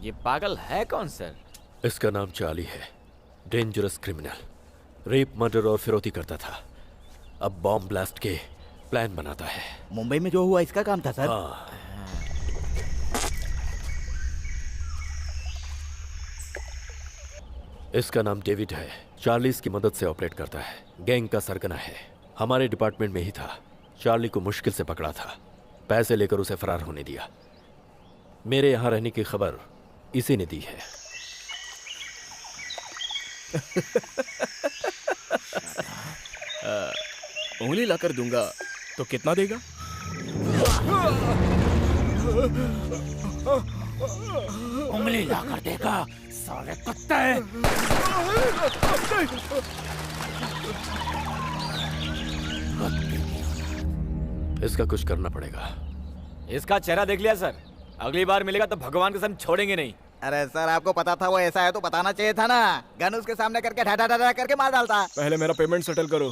S8: ये पागल है कौन सर?
S20: इसका नाम चार्ली है। डेंजरस क्रिमिनल, रेप, मर्डर और फिरौती करता था। अब बॉम्ब ब्लास्ट के प्लान बनाता है।
S10: मुंबई में जो हुआ इसका काम था सर?
S20: हाँ। इसका नाम डेविड है। चार्ली इसकी मदद से ऑपरेट करता है। गैंग का सरगना है। हमारे डिपार्टमेंट में ही था। चार्ली को मुश्किल से पकड़ा था। पैसे लेकर उसे फरार होने दिया। मेरे यहाँ रहने की खबर इसी ने दी है।
S3: उंगली लाकर दूंगा तो कितना देगा?
S6: उंगली लाकर देगा साले कुत्ते।
S20: इसका कुछ करना पड़ेगा।
S8: इसका चेहरा देख लिया सर, अगली बार मिलेगा तो भगवान कसम छोड़ेंगे नहीं।
S10: अरे सर, आपको पता था वो ऐसा है तो बताना चाहिए था ना। गन उसके सामने करके ढा ढा ढा करके मार डालता।
S3: पहले मेरा पेमेंट सेटल करो।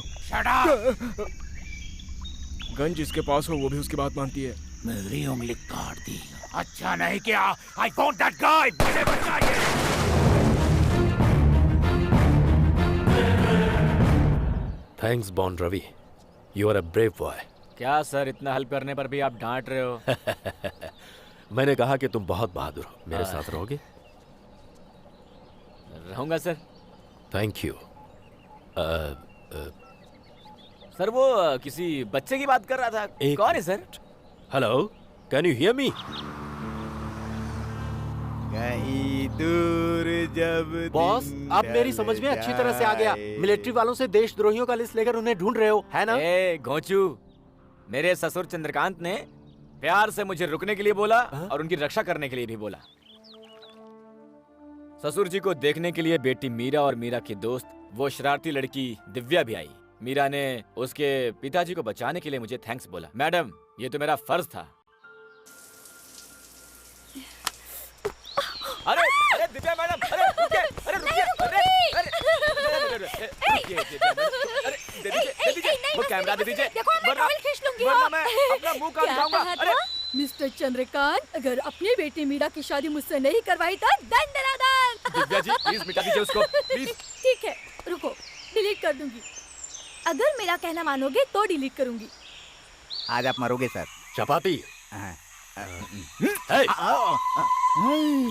S3: गन जिसके पास हो वो भी उसकी बात मानती है।
S6: मेरी उंगली काट दी। अच्छा नहीं किया। I want that guy। मुझे बचाइए।
S20: Thanks Bond Ravi, you are a brave boy.
S8: क्या सर, इतना हेल्प करने पर भी आप डांट रहे हो?
S20: मैंने कहा कि तुम बहुत बहादुर हो। मेरे साथ रहोगे?
S8: रहूंगा सर।
S20: Thank you.
S8: सर वो किसी बच्चे की बात कर रहा था। कौन है sir?
S20: Hello, can you hear me?
S10: कहीं दूर जब
S12: बॉस, अब मेरी समझ में अच्छी तरह से आ गया। मिलिट्री वालों से देशद्रोहियों का लिस्ट लेकर उन्हें ढूंढ रहे हो, है ना?
S8: ए घोंचू, मेरे ससुर चंद्रकांत ने प्यार से मुझे रुकने के लिए बोला और उनकी रक्षा करने के लिए भी बोला। ससुर जी को देखने के लिए बेटी मीरा और मीरा की दोस्त वो शरारती लड़की दिव्या भी आई। मीरा ने उसके पिताजी को बचाने के लिए मुझे थैंक्स बोला। मैडम, ये तो मेरा फर्ज था। अरे अरे दिव्या मैडम, अरे रुकिए, अरे रुकिए, अरे दे दीजिए, वो कैमरा दे दीजिए, वरना मैं अपना मुंह काट जाऊंगा। अरे
S4: मिस्टर चंद्रकांत, अगर अपनी बेटी मीरा की शादी मुझसे नहीं करवाई तो दंड।
S8: दिव्या जी प्लीज मिटा दीजिए उसको, प्लीज।
S4: ठीक है, रुको, डिलीट कर दूंगी। अगर मेरा कहना मानोगे तो डिलीट करूंगी।
S10: आज आप मरोगे सर।
S12: चपाती।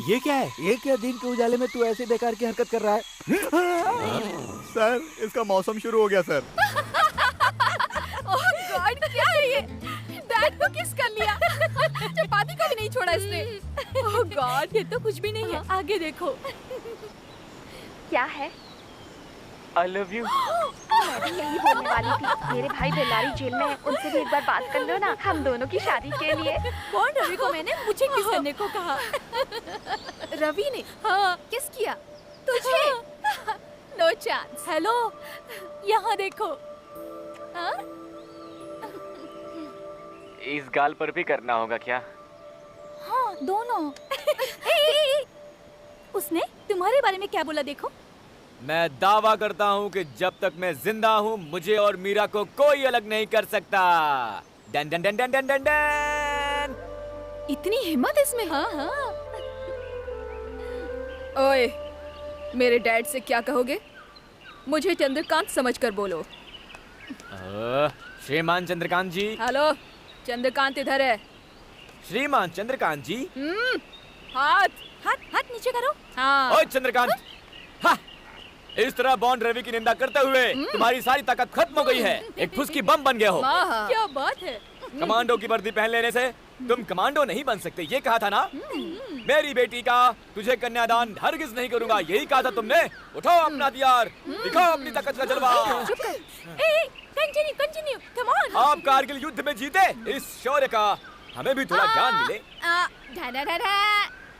S10: ये क्या है? ये क्या दिन के उजाले में तू ऐसे बेकार की हरकत कर रहा है? सर, इसका मौसम शुरू हो गया सर।
S16: ओह गॉड, क्या है ये? डैड को किस कर लिया? चपाती को भी नहीं छोड़ा इसने।
S4: ओह गॉड, ये तो कुछ भी नहीं है। आगे देखो।
S1: क्या है?
S8: I love you।
S1: मैं भी यही बोलने वाली थी। मेरे भाई बेल्लारी जेल में है, उनसे भी एक बार बात कर लो ना, हम दोनों की शादी के लिए।
S4: कौन रवि को मैंने मुझे किस करने को कहा?
S16: रवि ने?
S4: हाँ।
S16: किस किया? तुझे? No chance.
S4: हेलो, यहाँ देखो। हाँ?
S8: इस गाल पर भी करना होगा क्या?
S4: हाँ, दोनों। उसने तुम्हारे बारे में क्या बोला देखो?
S8: मैं दावा करता हूँ कि जब तक मैं जिंदा हूँ मुझे और मीरा को कोई अलग नहीं कर सकता। Done done done done done done done.
S16: इतनी हिम्मत इसमें?
S4: हाँ हाँ।
S16: ओए, मेरे डैड से क्या कहोगे? मुझे चंद्रकांत समझकर बोलो।
S8: श्रीमान चंद्रकांत जी।
S16: हेलो, चंद्रकांत इधर है।
S8: श्रीमान चंद्रकांत जी।
S16: हाथ
S4: हाथ हाथ नीचे करो।
S16: हाँ।
S8: ओए चंद्रकांत, हाँ, इस तरह बॉन्ड रवि की निंदा करते हुए तुम्हारी सारी ताकत खत्म हो गई है। एक फुसकी बम बन गया हो।
S4: क्या बात है?
S8: कमांडो की वर्दी पहन लेने से तुम कमांडो नहीं बन सकते, ये कहा था ना? मेरी बेटी का तुझे कन्यादान हरगिज नहीं करूंगा, यही कहा था तुमने। उठाओ अपना हथियार, दिखाओ अपनी ताकत का जलवा।
S4: Continue, come on.
S8: आप कारगिल युद्ध में जीते, इस शौर्य का हमें भी थोड़ा ज्ञान मिले।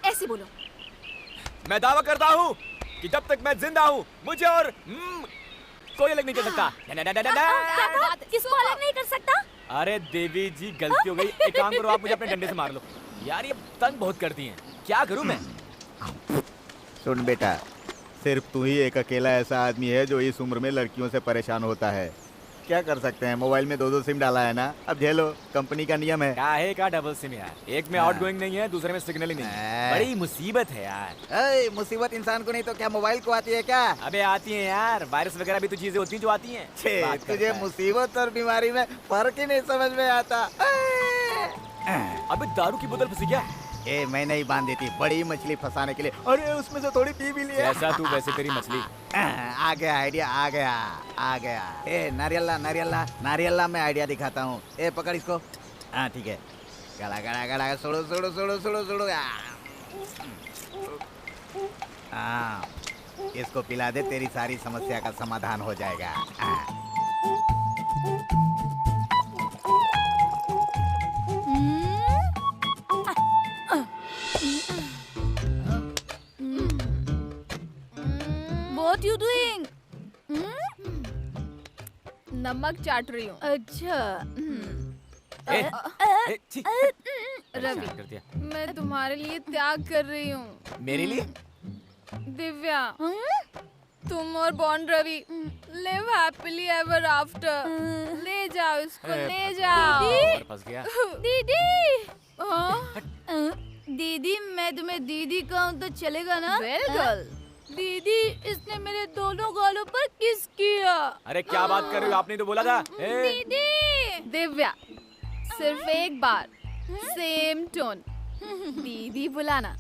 S16: ऐसे बोलो।
S8: मैं दावा करता हूँ कि जब तक मैं जिंदा हूँ मुझे और कोई अलग नहीं कर सकता।
S4: किसको अलग नहीं कर सकता?
S8: अरे देवी जी, गलती हो गई। एक काम करो, आप मुझे अपने डंडे से मार लो। यार ये तंग बहुत करती हैं, क्या करूँ मैं?
S10: सुन बेटा, सिर्फ तू ही एक अकेला ऐसा आदमी है जो इस उम्र में लड़कियों से परेशान होता है। क्या कर सकते हैं, मोबाइल में 2-2 सिम डाला है ना, अब झेलो, कंपनी का नियम है।
S8: काहे का डबल सिम यार? एक में आउटगोइंग नहीं है, दूसरे में सिग्नल ही नहीं है। बड़ी मुसीबत है यार।
S10: मुसीबत इंसान को नहीं तो क्या मोबाइल को आती है क्या?
S8: अबे आती है यार, वायरस वगैरह भी तो चीजें होती हैं जो आती हैं।
S10: तुझे मुसीबत और बीमारी में फर्क ही नहीं समझ में आता।
S8: अबे दारू की बोतल फंसी क्या?
S10: मैं नहीं बांध देती, बड़ी मछली फंसाने के लिए। अरे उसमें से थोड़ी पी भी लिया।
S8: जैसा तू वैसे तेरी मछली।
S10: आ गया आइडिया, आ गया। नारियल्ला में आइडिया दिखाता हूँ। पकड़ इसको। हाँ ठीक है, गड़ा सुड़ो। हाँ, इसको पिला दे, तेरी सारी समस्या का समाधान हो जाएगा।
S4: What you doing?
S16: नमक चाट रही हूँ।
S4: अच्छा।
S16: रवि, मैं तुम्हारे लिए त्याग कर रही हूँ।
S8: मेरे लिए?
S16: दिव्या, तुम और Bond Ravi live happily ever after. ले जाओ इसको, ले जाओ।
S8: फंस गया।
S4: दीदी, मैं तुम्हें दीदी कहूँ तो चलेगा ना?
S16: बिल्कुल।
S4: दीदी, इसने मेरे दोनों गालों पर किस किया।
S8: अरे क्या बात कर रही हो, आपने तो बोला था।
S16: दीदी। दिव्या, सिर्फ एक बार सेम टोन, दीदी बुलाना।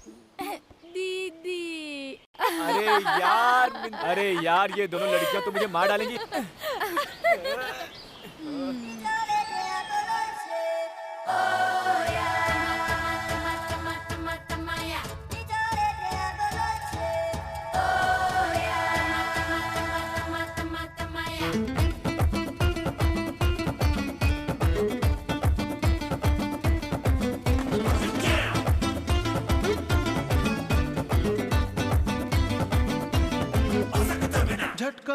S4: दीदी।
S8: अरे यार ये दोनों लड़कियां तो मुझे मार डालेंगी।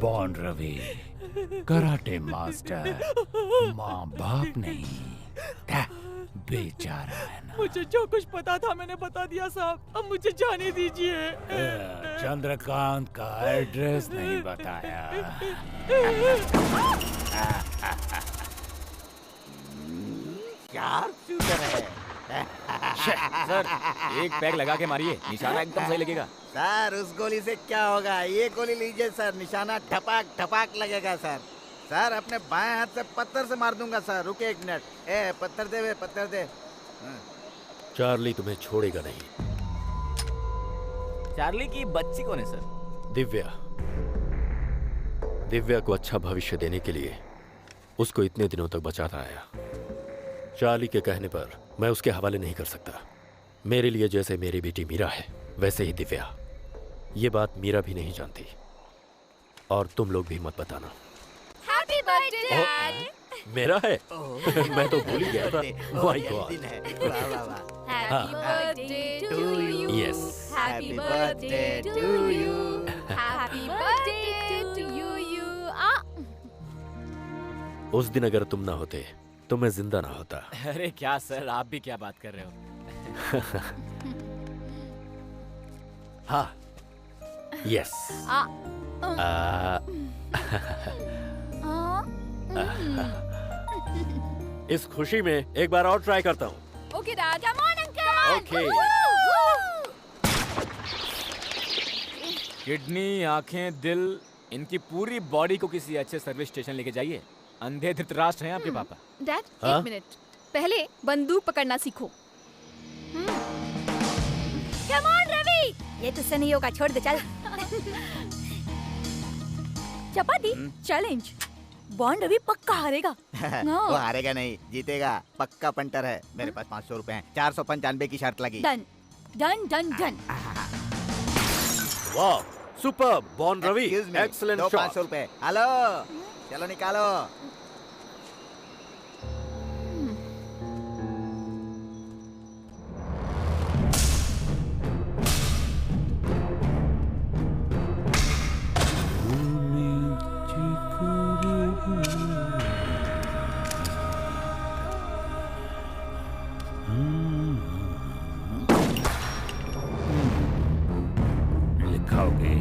S6: बॉन्ड रवि कराटे मास्टर, माँ बाप नहीं, बेचारा है ना।
S11: मुझे जो कुछ पता था मैंने बता दिया साहब, अब मुझे जाने दीजिए।
S6: चंद्रकांत का एड्रेस नहीं बताया।
S10: यार शूटर है।
S8: सर एक पैक लगा के मारिए, निशाना एकदम सही लगेगा।
S10: सर उस गोली से क्या होगा, ये गोली लीजिए सर, निशाना ठपाक ठपाक लगेगा सर। सर अपने बाएं हाथ से पत्थर से मार दूंगा सर। रुके एक मिनट, ए पत्थर दे वे, पत्थर दे।
S20: चार्ली तुम्हें छोड़ेगा नहीं।
S8: चार्ली की बच्ची कौन है सर?
S20: दिव्या। दिव्या को अच्छा भविष्य देने के लिए उसको इतने दिनों तक बचाता आया। चार्ली के कहने पर मैं उसके हवाले नहीं कर सकता। मेरे लिए जैसे मेरी बेटी मीरा है वैसे ही दिव्या। ये बात मीरा भी नहीं जानती और तुम लोग भी मत बताना।
S16: Happy birthday dad.
S20: मेरा है? मैं तो भूल ही गया था। My God.
S16: Happy birthday to you.
S20: Yes.
S16: Happy birthday to you. Happy birthday to you.
S20: उस दिन अगर तुम ना होते तो मैं जिंदा ना होता।
S8: अरे क्या सर, आप भी क्या बात कर रहे हो?
S20: हाँ। यस। इस खुशी में एक बार और ट्राई करता हूँ।
S16: Okay dad, come on uncle.
S20: Okay.
S8: Kidney, आंखें, दिल, इनकी पूरी बॉडी को किसी अच्छे सर्विस स्टेशन लेके जाइए। अंधे धृतराष्ट्र हैं आपके पापा।
S16: डैड
S20: हाँ?
S16: एक मिनट, पहले बंदूक पकड़ना सीखो।
S4: कम ऑन रवि, ये तुझसे नहीं होगा, छोड़ दे चल। चपाती चैलेंज। बॉन्ड रवि पक्का हारेगा।
S10: वो हारेगा नहीं, जीतेगा। पक्का पंटर है। मेरे पास 500 रुपए हैं। 495 की शर्त लगी।
S4: Done done done done.
S20: वाह, super bond Ravi, excellent shot.
S10: 500 रुपए। हेलो, चलो निकालो।
S6: लिखाओगे?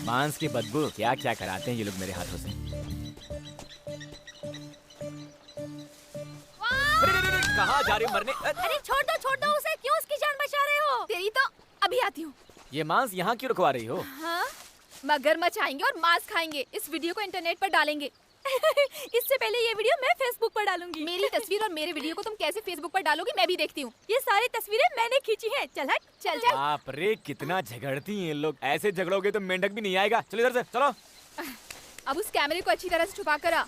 S8: मांस की बदबू, क्या क्या कराते हैं ये लोग मेरे हाथों से। कहाँ जा रही हो मरने?
S4: अरे छोड़ दो उसे, क्यों उसकी जान बचा रहे हो?
S16: तेरी तो अभी आती हूँ।
S8: ये मांस यहाँ क्यों रखवा रही हो?
S16: हाँ? मगरमच्छ आएंगे और मांस खाएंगे। इस वीडियो को इंटरनेट पर डालेंगे।
S4: इससे पहले ये वीडियो मैं फेसबुक पर डालूंगी।
S16: मेरी तस्वीर और मेरे वीडियो को तुम कैसे फेसबुक पर डालोगी मैं भी देखती हूँ।
S4: ये सारी तस्वीरें मैंने खींची हैं। चल हट,
S16: चल चल।
S8: बाप रे, कितना झगड़ती हैं ये लोग। ऐसे झगड़ोगे तो मेंढक भी नहीं आएगा। चलो इधर से, चलो।
S16: अब उस कैमरे को अच्छी तरह से छुपा कर आ।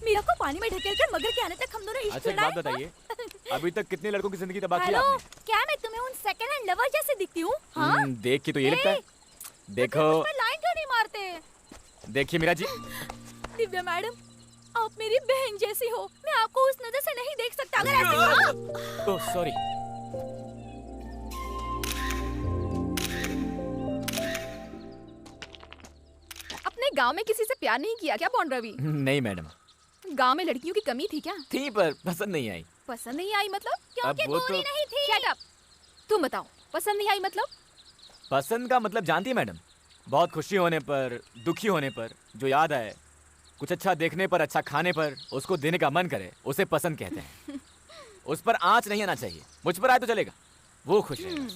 S4: मीरा को पानी में ढकेल कर मगर के आने तक हम दोनों इश्क
S8: अच्छा एक बात बताइए, अभी तक कितने लड़कों की जिंदगी तबाह की
S4: हेलो,
S8: आपने?
S4: क्या मैं तुम्हें उन सेकंड हैंड लवर जैसे दिखती हूँ? हाँ?
S8: देख के तो ये लगता है। देखो,
S4: लाइन क्यों नहीं मारते?
S8: देखिए मीरा जी।
S4: दिव्या मैडम, आप मेरी बहन जैसी हो। मैं आपको उस नजर से नहीं देख सकता। अगर ऐसे
S8: ओह सॉरी।
S16: अपने गांव में किसी से प्यार नहीं किया क्या बॉन्ड रवि?
S8: नहीं मैडम।
S16: गांव में लड़कियों की कमी थी क्या?
S8: थी पर पसंद नहीं आई।
S16: पसंद नहीं आई मतलब? क्योंकि
S8: वो
S16: गोरी
S8: तो-
S16: नहीं थी। Shut up. तुम बताओ, पसंद नहीं आई मतलब?
S8: पसंद का मतलब जानती है मैडम? बहुत खुशी होने पर, दुखी होने पर, जो याद आए, कुछ अच्छा देखने पर, अच्छा खाने पर, उसको देने का मन करे, उसे पसंद कहते हैं। उस पर आँच नहीं आना चाहिए। मुझ पर आए तो चलेगा, वो खुश है।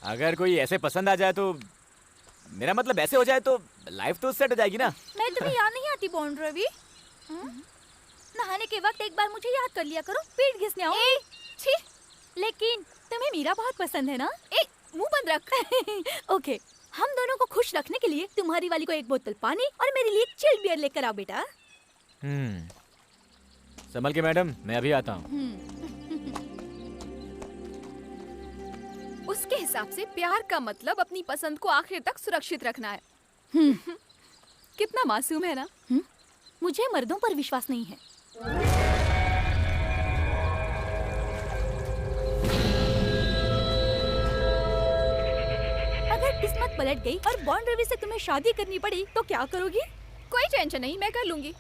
S8: अगर कोई ऐसे पसंद आ जाए तो, मेरा मतलब ऐसे हो जाए तो लाइफ तो सेट हो जाएगी ना।
S4: मैं तुम्हें याद नहीं आती बॉन्ड रवि? नहाने के वक्त एक बार मुझे याद कर लिया करो, पीठ घिसने आऊं।
S16: छी।
S4: लेकिन तुम्हें मीरा बहुत पसंद है ना?
S16: मुंह बंद रख।
S4: ओके, हम दोनों को खुश रखने के लिए तुम्हारी वाली को एक बोतल पानी और मेरे लिए चिल्ड बियर लेकर आओ बेटा।
S8: संभल के मैडम, मैं अभी आता हूँ।
S16: उसके हिसाब से प्यार का मतलब अपनी पसंद को आखिर तक सुरक्षित रखना है। कितना मासूम है ना।
S4: मुझे मर्दों पर विश्वास नहीं है। अगर किस्मत पलट गई और बॉन्ड रवि से तुम्हें शादी करनी पड़ी तो क्या करोगी?
S16: कोई टेंशन नहीं, मैं कर लूंगी।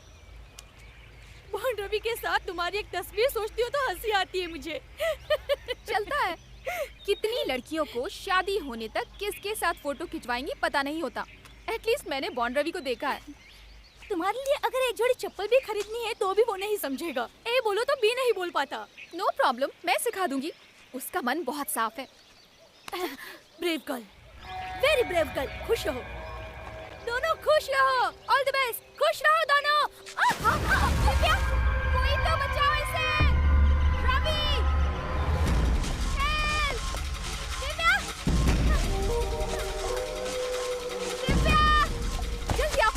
S4: बॉन्ड रवि के साथ तुम्हारी एक तस्वीर सोचती हो तो हंसी आती है मुझे।
S16: चलता है। कितनी लड़कियों को शादी होने तक किसके साथ फोटो खिंचवाएंगी पता नहीं होता। एटलीस्ट मैंने बॉन्ड रवि को देखा है।
S4: तुम्हारे लिए अगर एक जोड़ी चप्पल भी खरीदनी है तो भी वो नहीं समझेगा। ए बोलो तो बी नहीं बोल पाता।
S16: नो प्रॉब्लम, मैं सिखा दूंगी। उसका मन बहुत साफ है।
S4: Brave girl, very brave girl. खुश रहो दोनों, खुश रहो। ऑल द बेस्ट, खुश रहो दोनों।
S16: दिव्या, कोई तो बचाओ इसे। रवि, हेल्प! दिव्या, दिव्या, जल्दी आओ।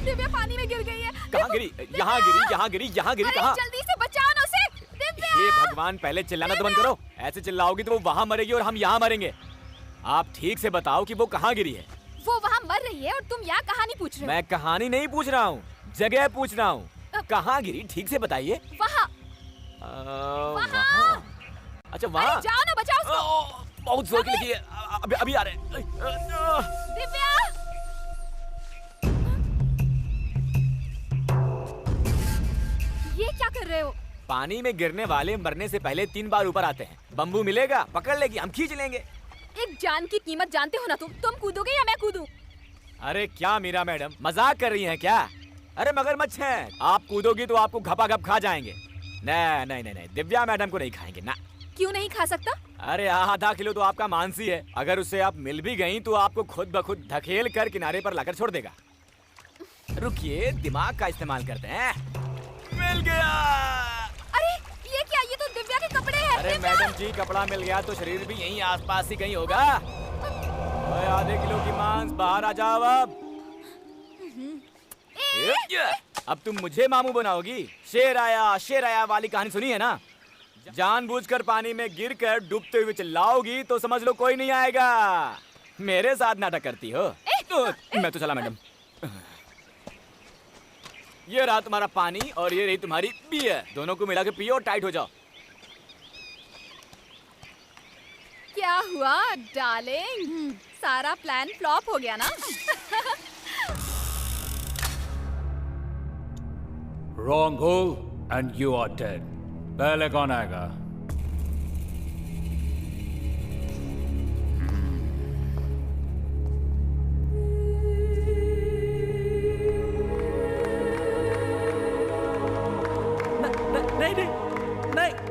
S16: दिव्या पानी में गिर गई है।
S3: कहाँ गिरी? यहाँ गिरी, यहाँ गिरी, यहाँ गिरी। कहाँ?
S16: जल्दी से बचाओ ना उसे। दिव्या!
S3: हे भगवान, पहले चिल्लाना तो बंद करो। ऐसे चिल्लाओगी तो वो वहाँ मरेगी और हम यहाँ मरेंगे। आप ठीक से बताओ कि वो कहाँ गिरी है।
S16: वो वहाँ मर रही है और तुम यहाँ कहानी पूछ रहे हो।
S3: मैं कहानी नहीं पूछ रहा हूँ, जगह पूछ रहा हूँ। कहाँ गिरी ठीक से बताइए।
S16: वहाँ।
S3: वहाँ? अच्छा वहाँ।
S16: जाओ ना, बचाओ उसको।
S3: बहुत जोर की लगी है। अभी आ रहे।
S16: दिव्या! ये क्या कर रहे हो?
S3: पानी में गिरने वाले मरने से पहले 3 बार ऊपर आते हैं। बम्बू मिलेगा, पकड़ लेगी, हम खींच लेंगे।
S16: एक जान की कीमत जानते हो ना तुम कूदोगे या मैं कूदूं?
S3: अरे क्या मीरा मैडम, मजाक कर रही हैं क्या? अरे मगरमच्छ हैं, आप कूदोगी तो आपको घपाघप खा जाएंगे। नहीं नहीं नहीं, दिव्या मैडम को नहीं खाएंगे ना।
S16: क्यों नहीं खा सकता?
S3: अरे आधा किलो तो आपका मांसी है। अगर उससे आप मिल भी गई तो आपको खुद ब खुद धकेल कर किनारे पर लाकर छोड़ देगा। रुकिए, दिमाग का इस्तेमाल करते हैं। मिल गया।
S16: अरे ये क्या? ये तो दिव्या के कपड़े हैं।
S3: अरे मैडम जी, कपड़ा मिल गया तो शरीर भी यहीं आसपास ही कहीं होगा। आधे किलो की मांस, बाहर आ जाओ अब। अब तुम मुझे मामू बनाओगी? शेर आया वाली कहानी सुनी है ना? जानबूझकर पानी में गिरकर डूबते हुए चिल्लाओगी तो समझ लो कोई नहीं आएगा। मेरे साथ नाटक करती हो? मैं तो चला मैडम। ये रहा तुम्हारा पानी और ये रही तुम्हारी बियर। दोनों को मिला के पियो और टाइट हो जाओ।
S16: क्या हुआ डार्लिंग? सारा प्लान फ्लॉप हो गया ना?
S6: Wrong hole and you are dead. पहले कौन आएगा?
S18: नहीं नहीं नहीं।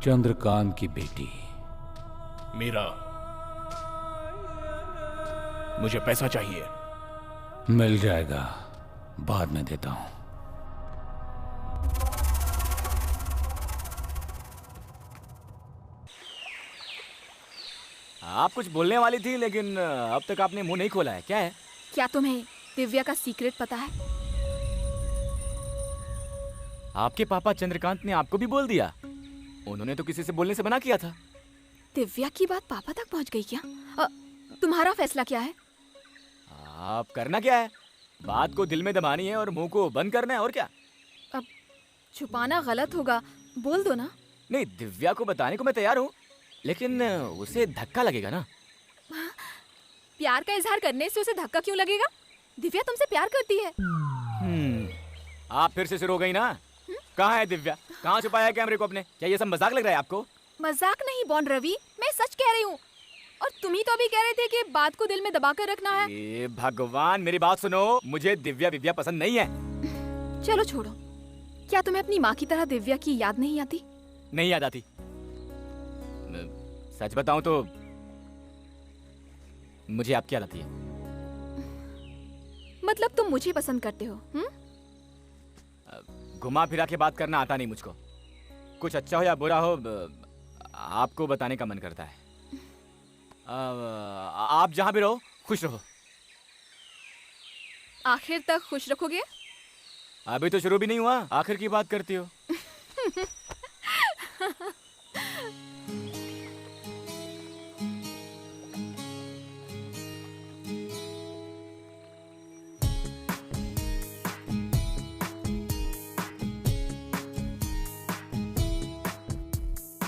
S6: चंद्रकांत की बेटी
S3: मीरा, मुझे पैसा चाहिए।
S6: मिल जाएगा, बाद में देता हूं।
S3: आप कुछ बोलने वाली थी लेकिन अब तक आपने मुंह नहीं खोला है, क्या है?
S16: क्या तुम्हें दिव्या का सीक्रेट पता है?
S3: आपके पापा चंद्रकांत ने आपको भी बोल दिया? उन्होंने तो किसी से बोलने से मना किया था।
S16: दिव्या की बात पापा तक पहुंच गई क्या? तुम्हारा फैसला क्या है?
S3: आप करना क्या है? बात को दिल में दबानी है और मुंह को बंद करना है, और क्या?
S16: अब छुपाना गलत होगा, बोल दो ना।
S3: नहीं, दिव्या को बताने को मैं तैयार हूँ, लेकिन उसे धक्का लगेगा ना।
S16: प्यार का इजहार करने से उसे धक्का क्यों लगेगा? दिव्या तुमसे प्यार करती है।
S3: आप फिर से शुरू हो गई ना। कहाँ है दिव्या? कहाँ छुपाया है कैमरे को अपने? क्या ये सब मजाक लग रहा है आपको?
S16: मजाक नहीं बॉन्ड रवि, मैं सच कह रही हूँ। और तुम ही तो अभी कह रहे थे कि बात को दिल में दबा कर रखना है।
S3: ए भगवान, मेरी बात सुनो, मुझे दिव्या पसंद नहीं है।
S16: चलो छोड़ो। क्या तुम्हें अपनी माँ की तरह दिव्या की याद नहीं आती?
S3: नहीं याद आती। सच बताऊं तो मुझे आपकी याद आती है।
S16: मतलब तुम मुझे पसंद करते हो?
S3: घुमा फिरा के बात करना आता नहीं मुझको। कुछ अच्छा हो या बुरा हो, आपको बताने का मन करता है।
S8: आप जहाँ भी रहो खुश रहो।
S16: आखिर तक खुश रखोगे?
S8: अभी तो शुरू भी नहीं हुआ, आखिर की बात करती हो।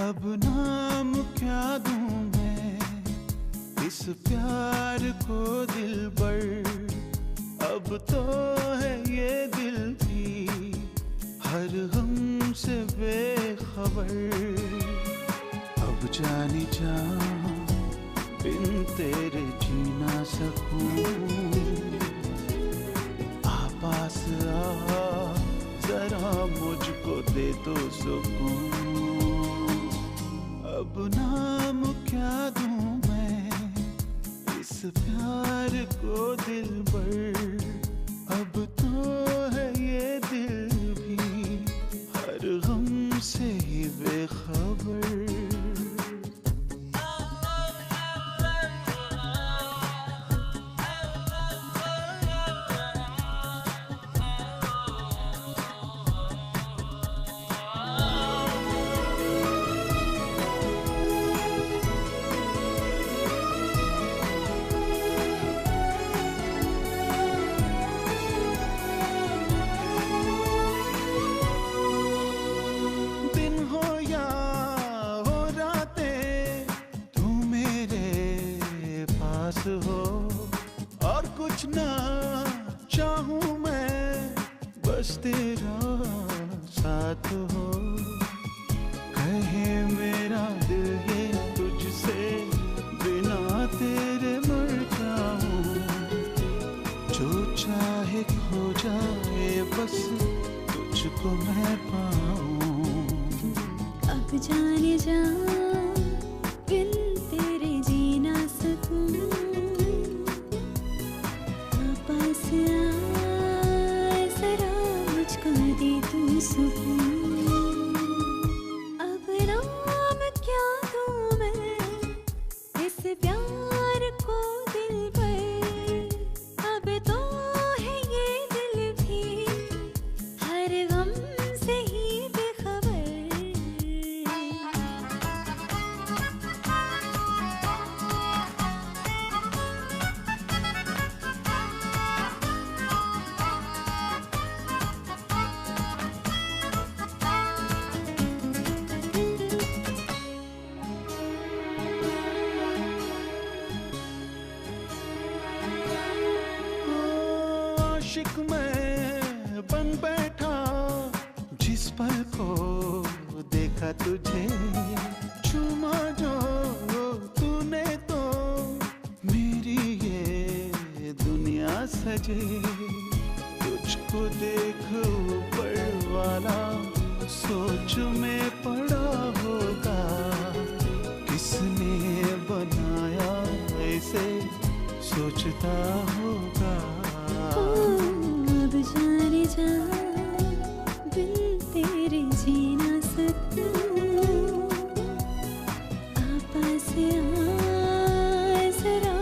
S21: अब नाम क्या दूं मैं इस प्यार को दिलबर, अब तो है ये दिल भी हर गम से बेखबर। अब जाने जा बिन तेरे जी ना सकूं, आ पास आ जरा मुझको दे दो सुकून। अब नाम क्या दूं मैं इस प्यार को दिलबर, अब तो है ये दिल भी हर गम से ही बेखबर। हो और कुछ ना चाहूं मैं, बस तेरा साथ हो। कहे मेरा दिल ये तुझसे बिना तेरे मर जाऊं, जो चाहे खो जाए बस तुझको मैं पाऊं।
S13: अब जाने जा बिन तेरे जी ना सकूं, पास आ जरा मुझको दे तू सुकून। अब नाम क्या दूं मैं इस प्यार को दिलबर, अब तो है ये दिल भी हर गम से ही बेखबर।
S21: आशिक मैं बन बैठा जिस पल को देखा तुझे, चूमा जो तूने तो मेरी ये दुनिया सजे। तुझको देख ऊपर वाला सोच में पड़ा होगा, किसने बनाया ऐसे सोचता होगा।
S13: अब जाने जा बिन तेरे जी ना सकूं, पास आ जरा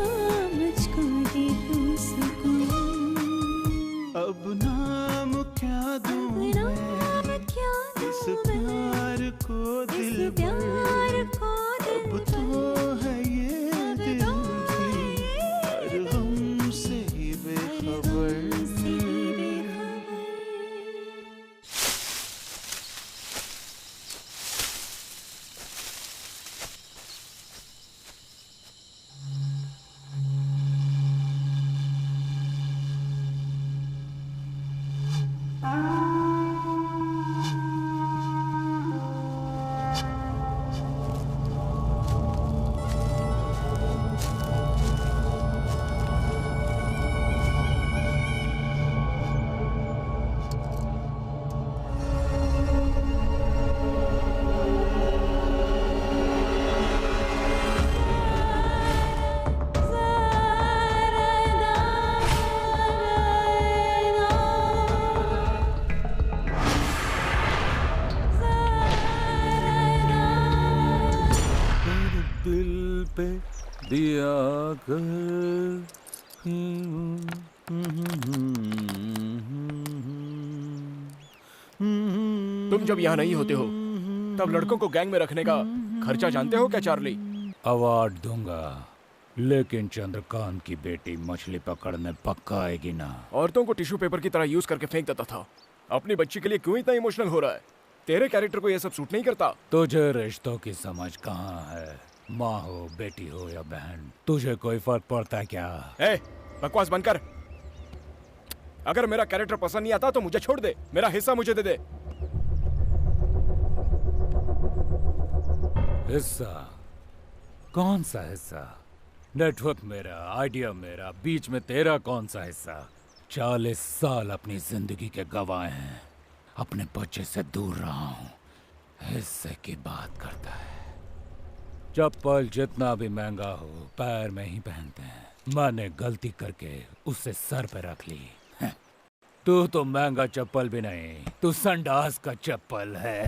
S13: मुझको दे तू सुकून।
S21: अब नाम क्या दूं मैं इस प्यार को दिलबर,
S6: दिल पे दिया कर।
S3: तुम जब यहाँ नहीं होते हो तब लड़कों को गैंग में रखने का खर्चा जानते हो क्या चार्ली?
S6: अवार्ड दूंगा, लेकिन चंद्रकांत की बेटी मछली पकड़ने पक्का आएगी ना।
S3: औरतों को टिश्यू पेपर की तरह यूज करके फेंक देता था। अपनी बच्ची के लिए क्यों इतना इमोशनल हो रहा है? तेरे कैरेक्टर को ये सब सूट नहीं करता।
S6: तुझे रिश्तों की समझ कहाँ है? माँ हो, बेटी हो या बहन, तुझे कोई फर्क पड़ता है क्या?
S3: बकवास बंद कर। अगर मेरा कैरेक्टर पसंद नहीं आता तो मुझे छोड़ दे, मेरा हिस्सा मुझे दे दे।
S6: हिस्सा? कौन सा हिस्सा? नेटवर्क मेरा, आइडिया मेरा, बीच में तेरा कौन सा हिस्सा? 40 साल अपनी जिंदगी के गवाए हैं, अपने बच्चे से दूर रहा हूं, हिस्से की बात करता है। चप्पल जितना भी महंगा हो पैर में ही पहनते हैं। मैंने गलती करके उसे सर पे रख ली। तू तो महंगा चप्पल भी नहीं, तू संडास का चप्पल है।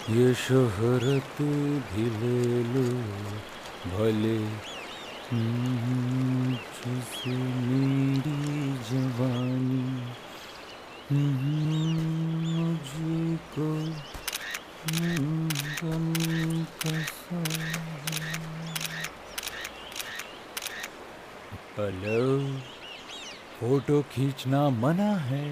S6: ये शोहरत भी ले लो भले, जिसे मेरी जवानी मुझको गम कैसा। हेलो, फोटो खींचना मना है।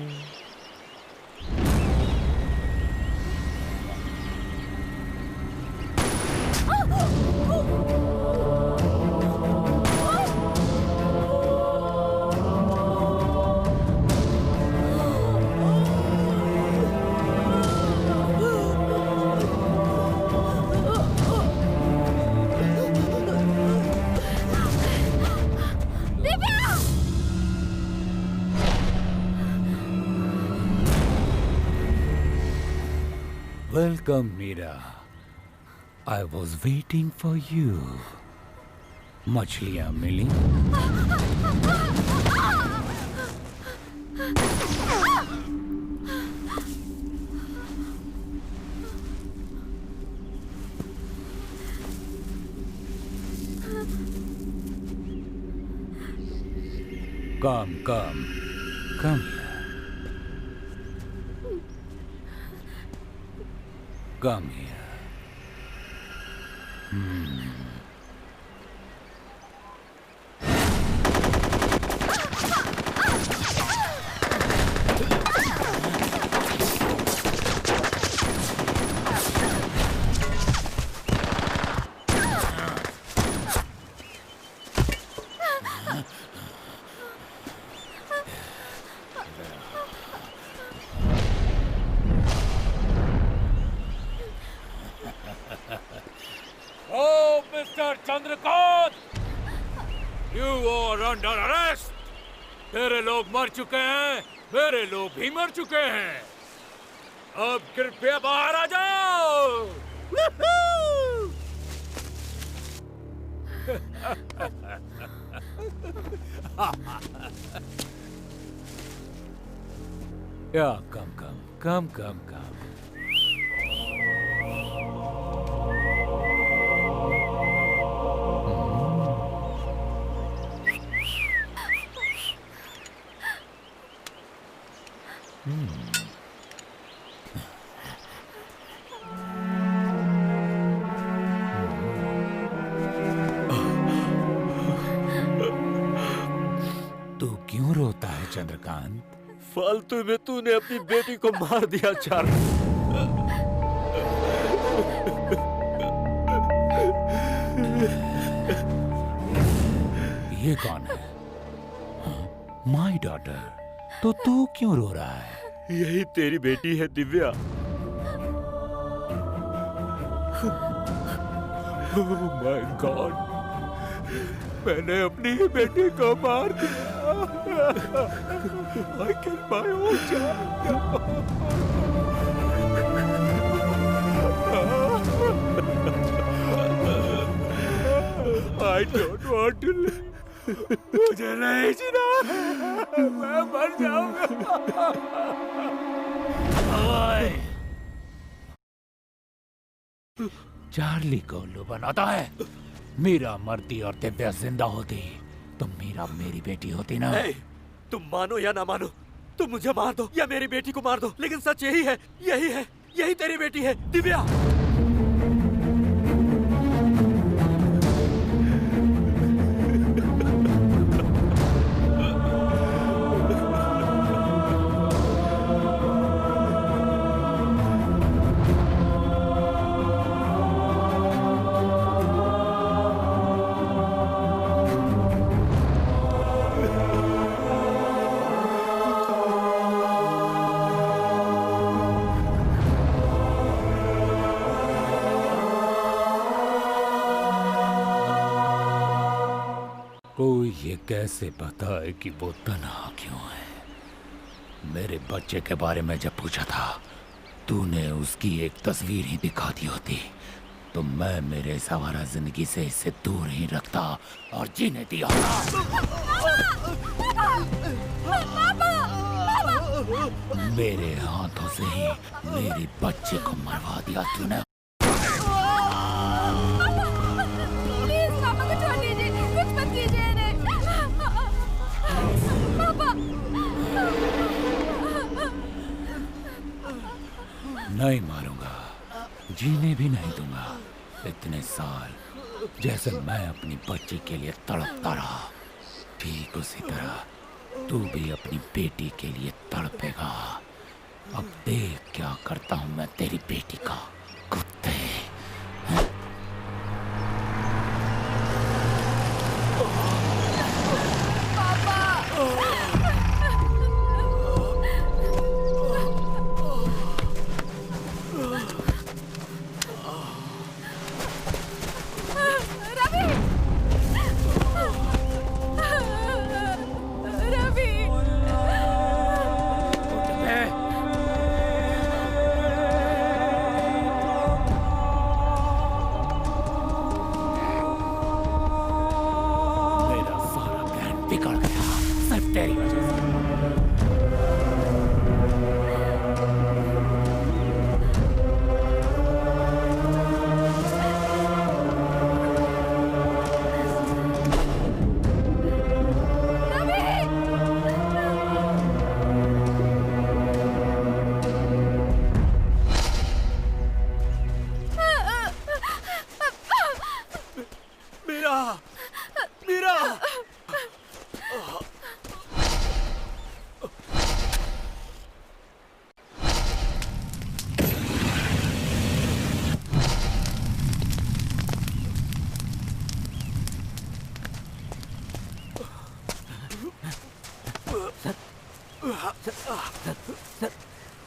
S6: Welcome, Mira. I was waiting for you. मछलियाँ मिली? Come, come, come here. Come here.
S2: Oh, Mr. Chandrakant! You are under arrest! तेरे लोग मर चुके हैं, मेरे लोग भी मर चुके हैं। अब कृपया बाहर आ जाओ।
S6: Yeah, come. तू क्यों रोता है चंद्रकांत?
S20: फालतू में तूने अपनी बेटी को मार दिया चार्ली।
S6: ये कौन है? My daughter. तो तू क्यों रो रहा है?
S20: यही तेरी बेटी है दिव्या।
S6: ओह माय गॉड, मैंने अपनी ही बेटी को मार दिया। I killed my own child. I don't want to live. मुझे नहीं जीना, मैं मर जाऊंगा। चार्ली को उल्लू बनाता है। मीरा मरती और दिव्या जिंदा होती तो मीरा मेरी बेटी होती ना।
S20: तुम मानो या ना मानो, तुम मुझे मार दो या मेरी बेटी को मार दो, लेकिन सच यही है, यही तेरी बेटी है दिव्या।
S6: कोई ये कैसे बताए कि वो तन्हा क्यों है? मेरे बच्चे के बारे में जब पूछा था, तूने उसकी एक तस्वीर ही दिखा दी होती तो मैं मेरे सवारा जिंदगी से इसे दूर ही रखता और जीने दिया। मेरे हाथों से ही मेरी बच्ची को मरवा दिया तूने।
S4: प्लीज पापा को छोड़ दीजिए, कुछ मत कीजिए इन्हें। पापा।
S6: नहीं मारूंगा, जीने भी नहीं दूंगा। इतने साल जैसे मैं अपनी बच्ची के लिए तड़पता रहा, ठीक उसी तरह तू भी अपनी बेटी के लिए तड़पेगा। अब देख क्या करता हूं मैं तेरी बेटी का, कुत्ते।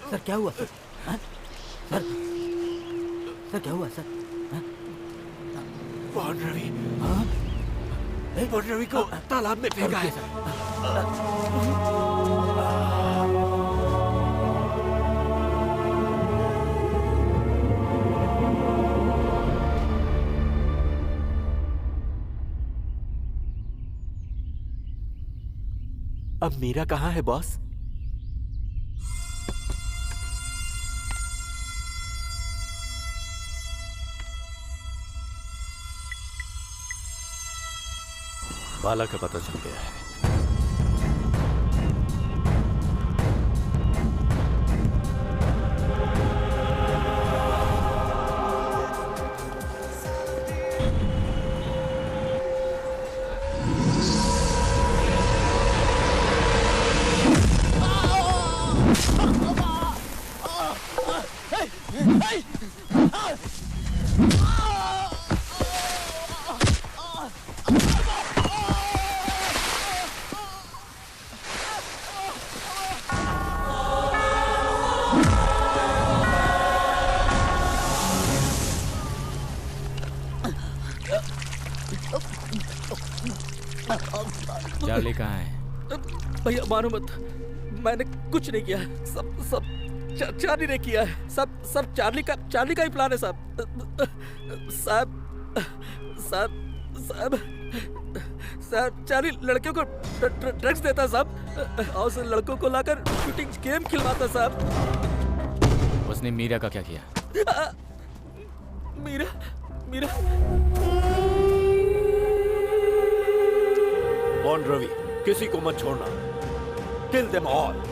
S9: सर क्या हुआ सर? सर सर क्या हुआ सर?
S20: बॉन रवि, बॉन रवि को तालाब में फेंका है।
S12: अब मीरा कहाँ है बॉस?
S20: बाला का पता चल गया है।
S8: चार्ली कहाँ है?
S7: भैया मानो मत, मैंने कुछ नहीं किया। सब चार्ली ने किया है। सब चार्ली का ही प्लान है साहब। चार्ली लड़कियों को ड्रग्स देता साहब, और उसे लड़कों को लाकर शूटिंग गेम खिलवाता साहब।
S8: उसने मीरा का क्या किया?
S7: मीरा
S20: बॉन रवि, किसी को मत छोड़ना। Kill them all.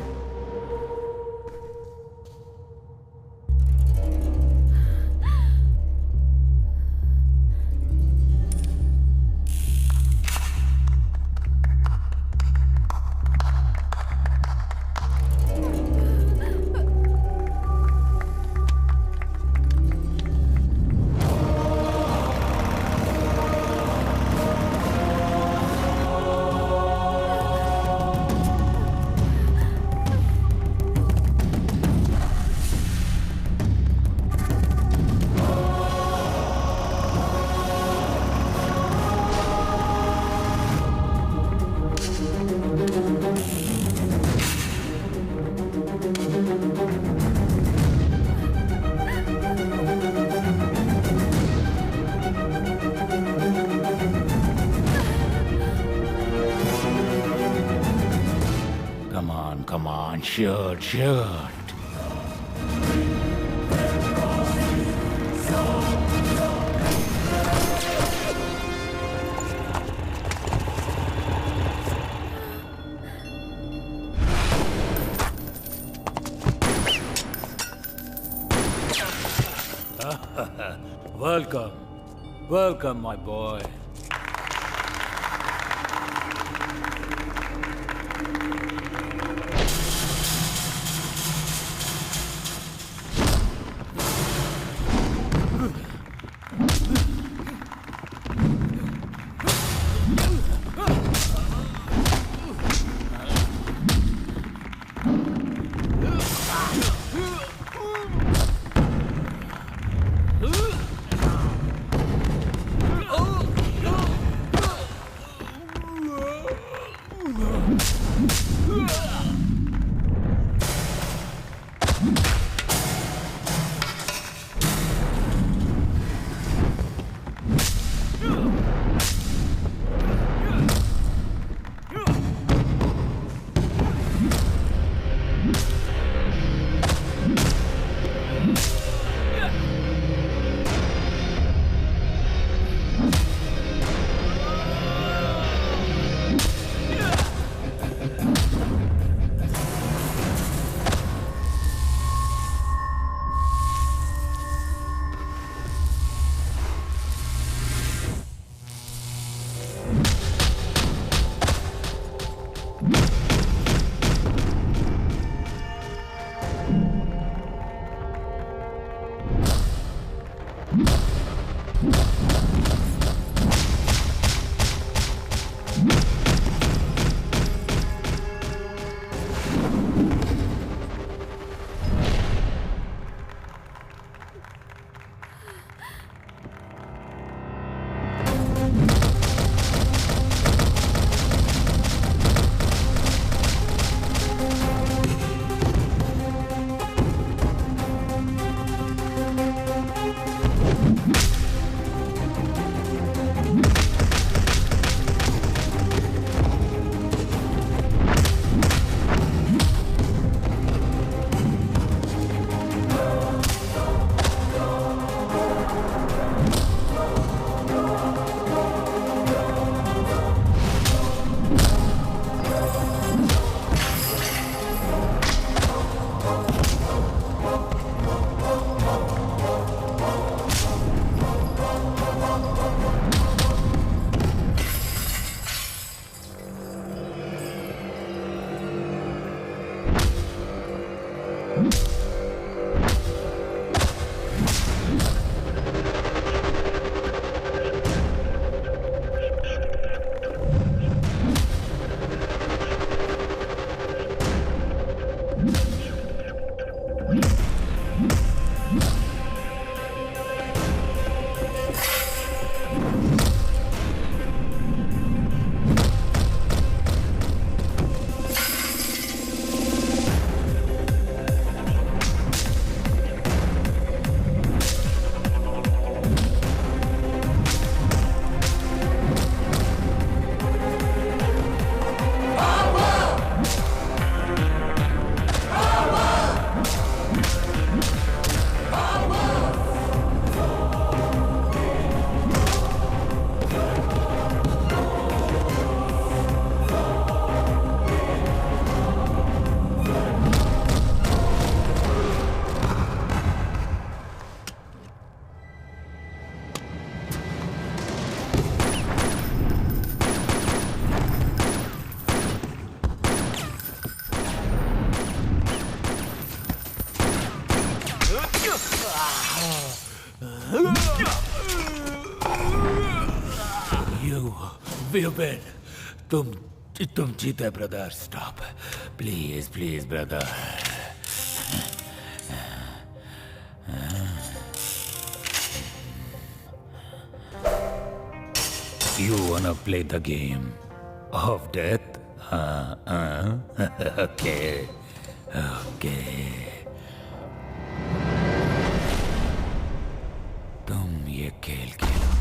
S6: Shot. Welcome. Welcome, my boy.
S17: Viewbin, तुम जीते brother. Stop please please brother.
S6: You wanna play the game of death? Okay, okay. तुम ये खेल खेलोगे।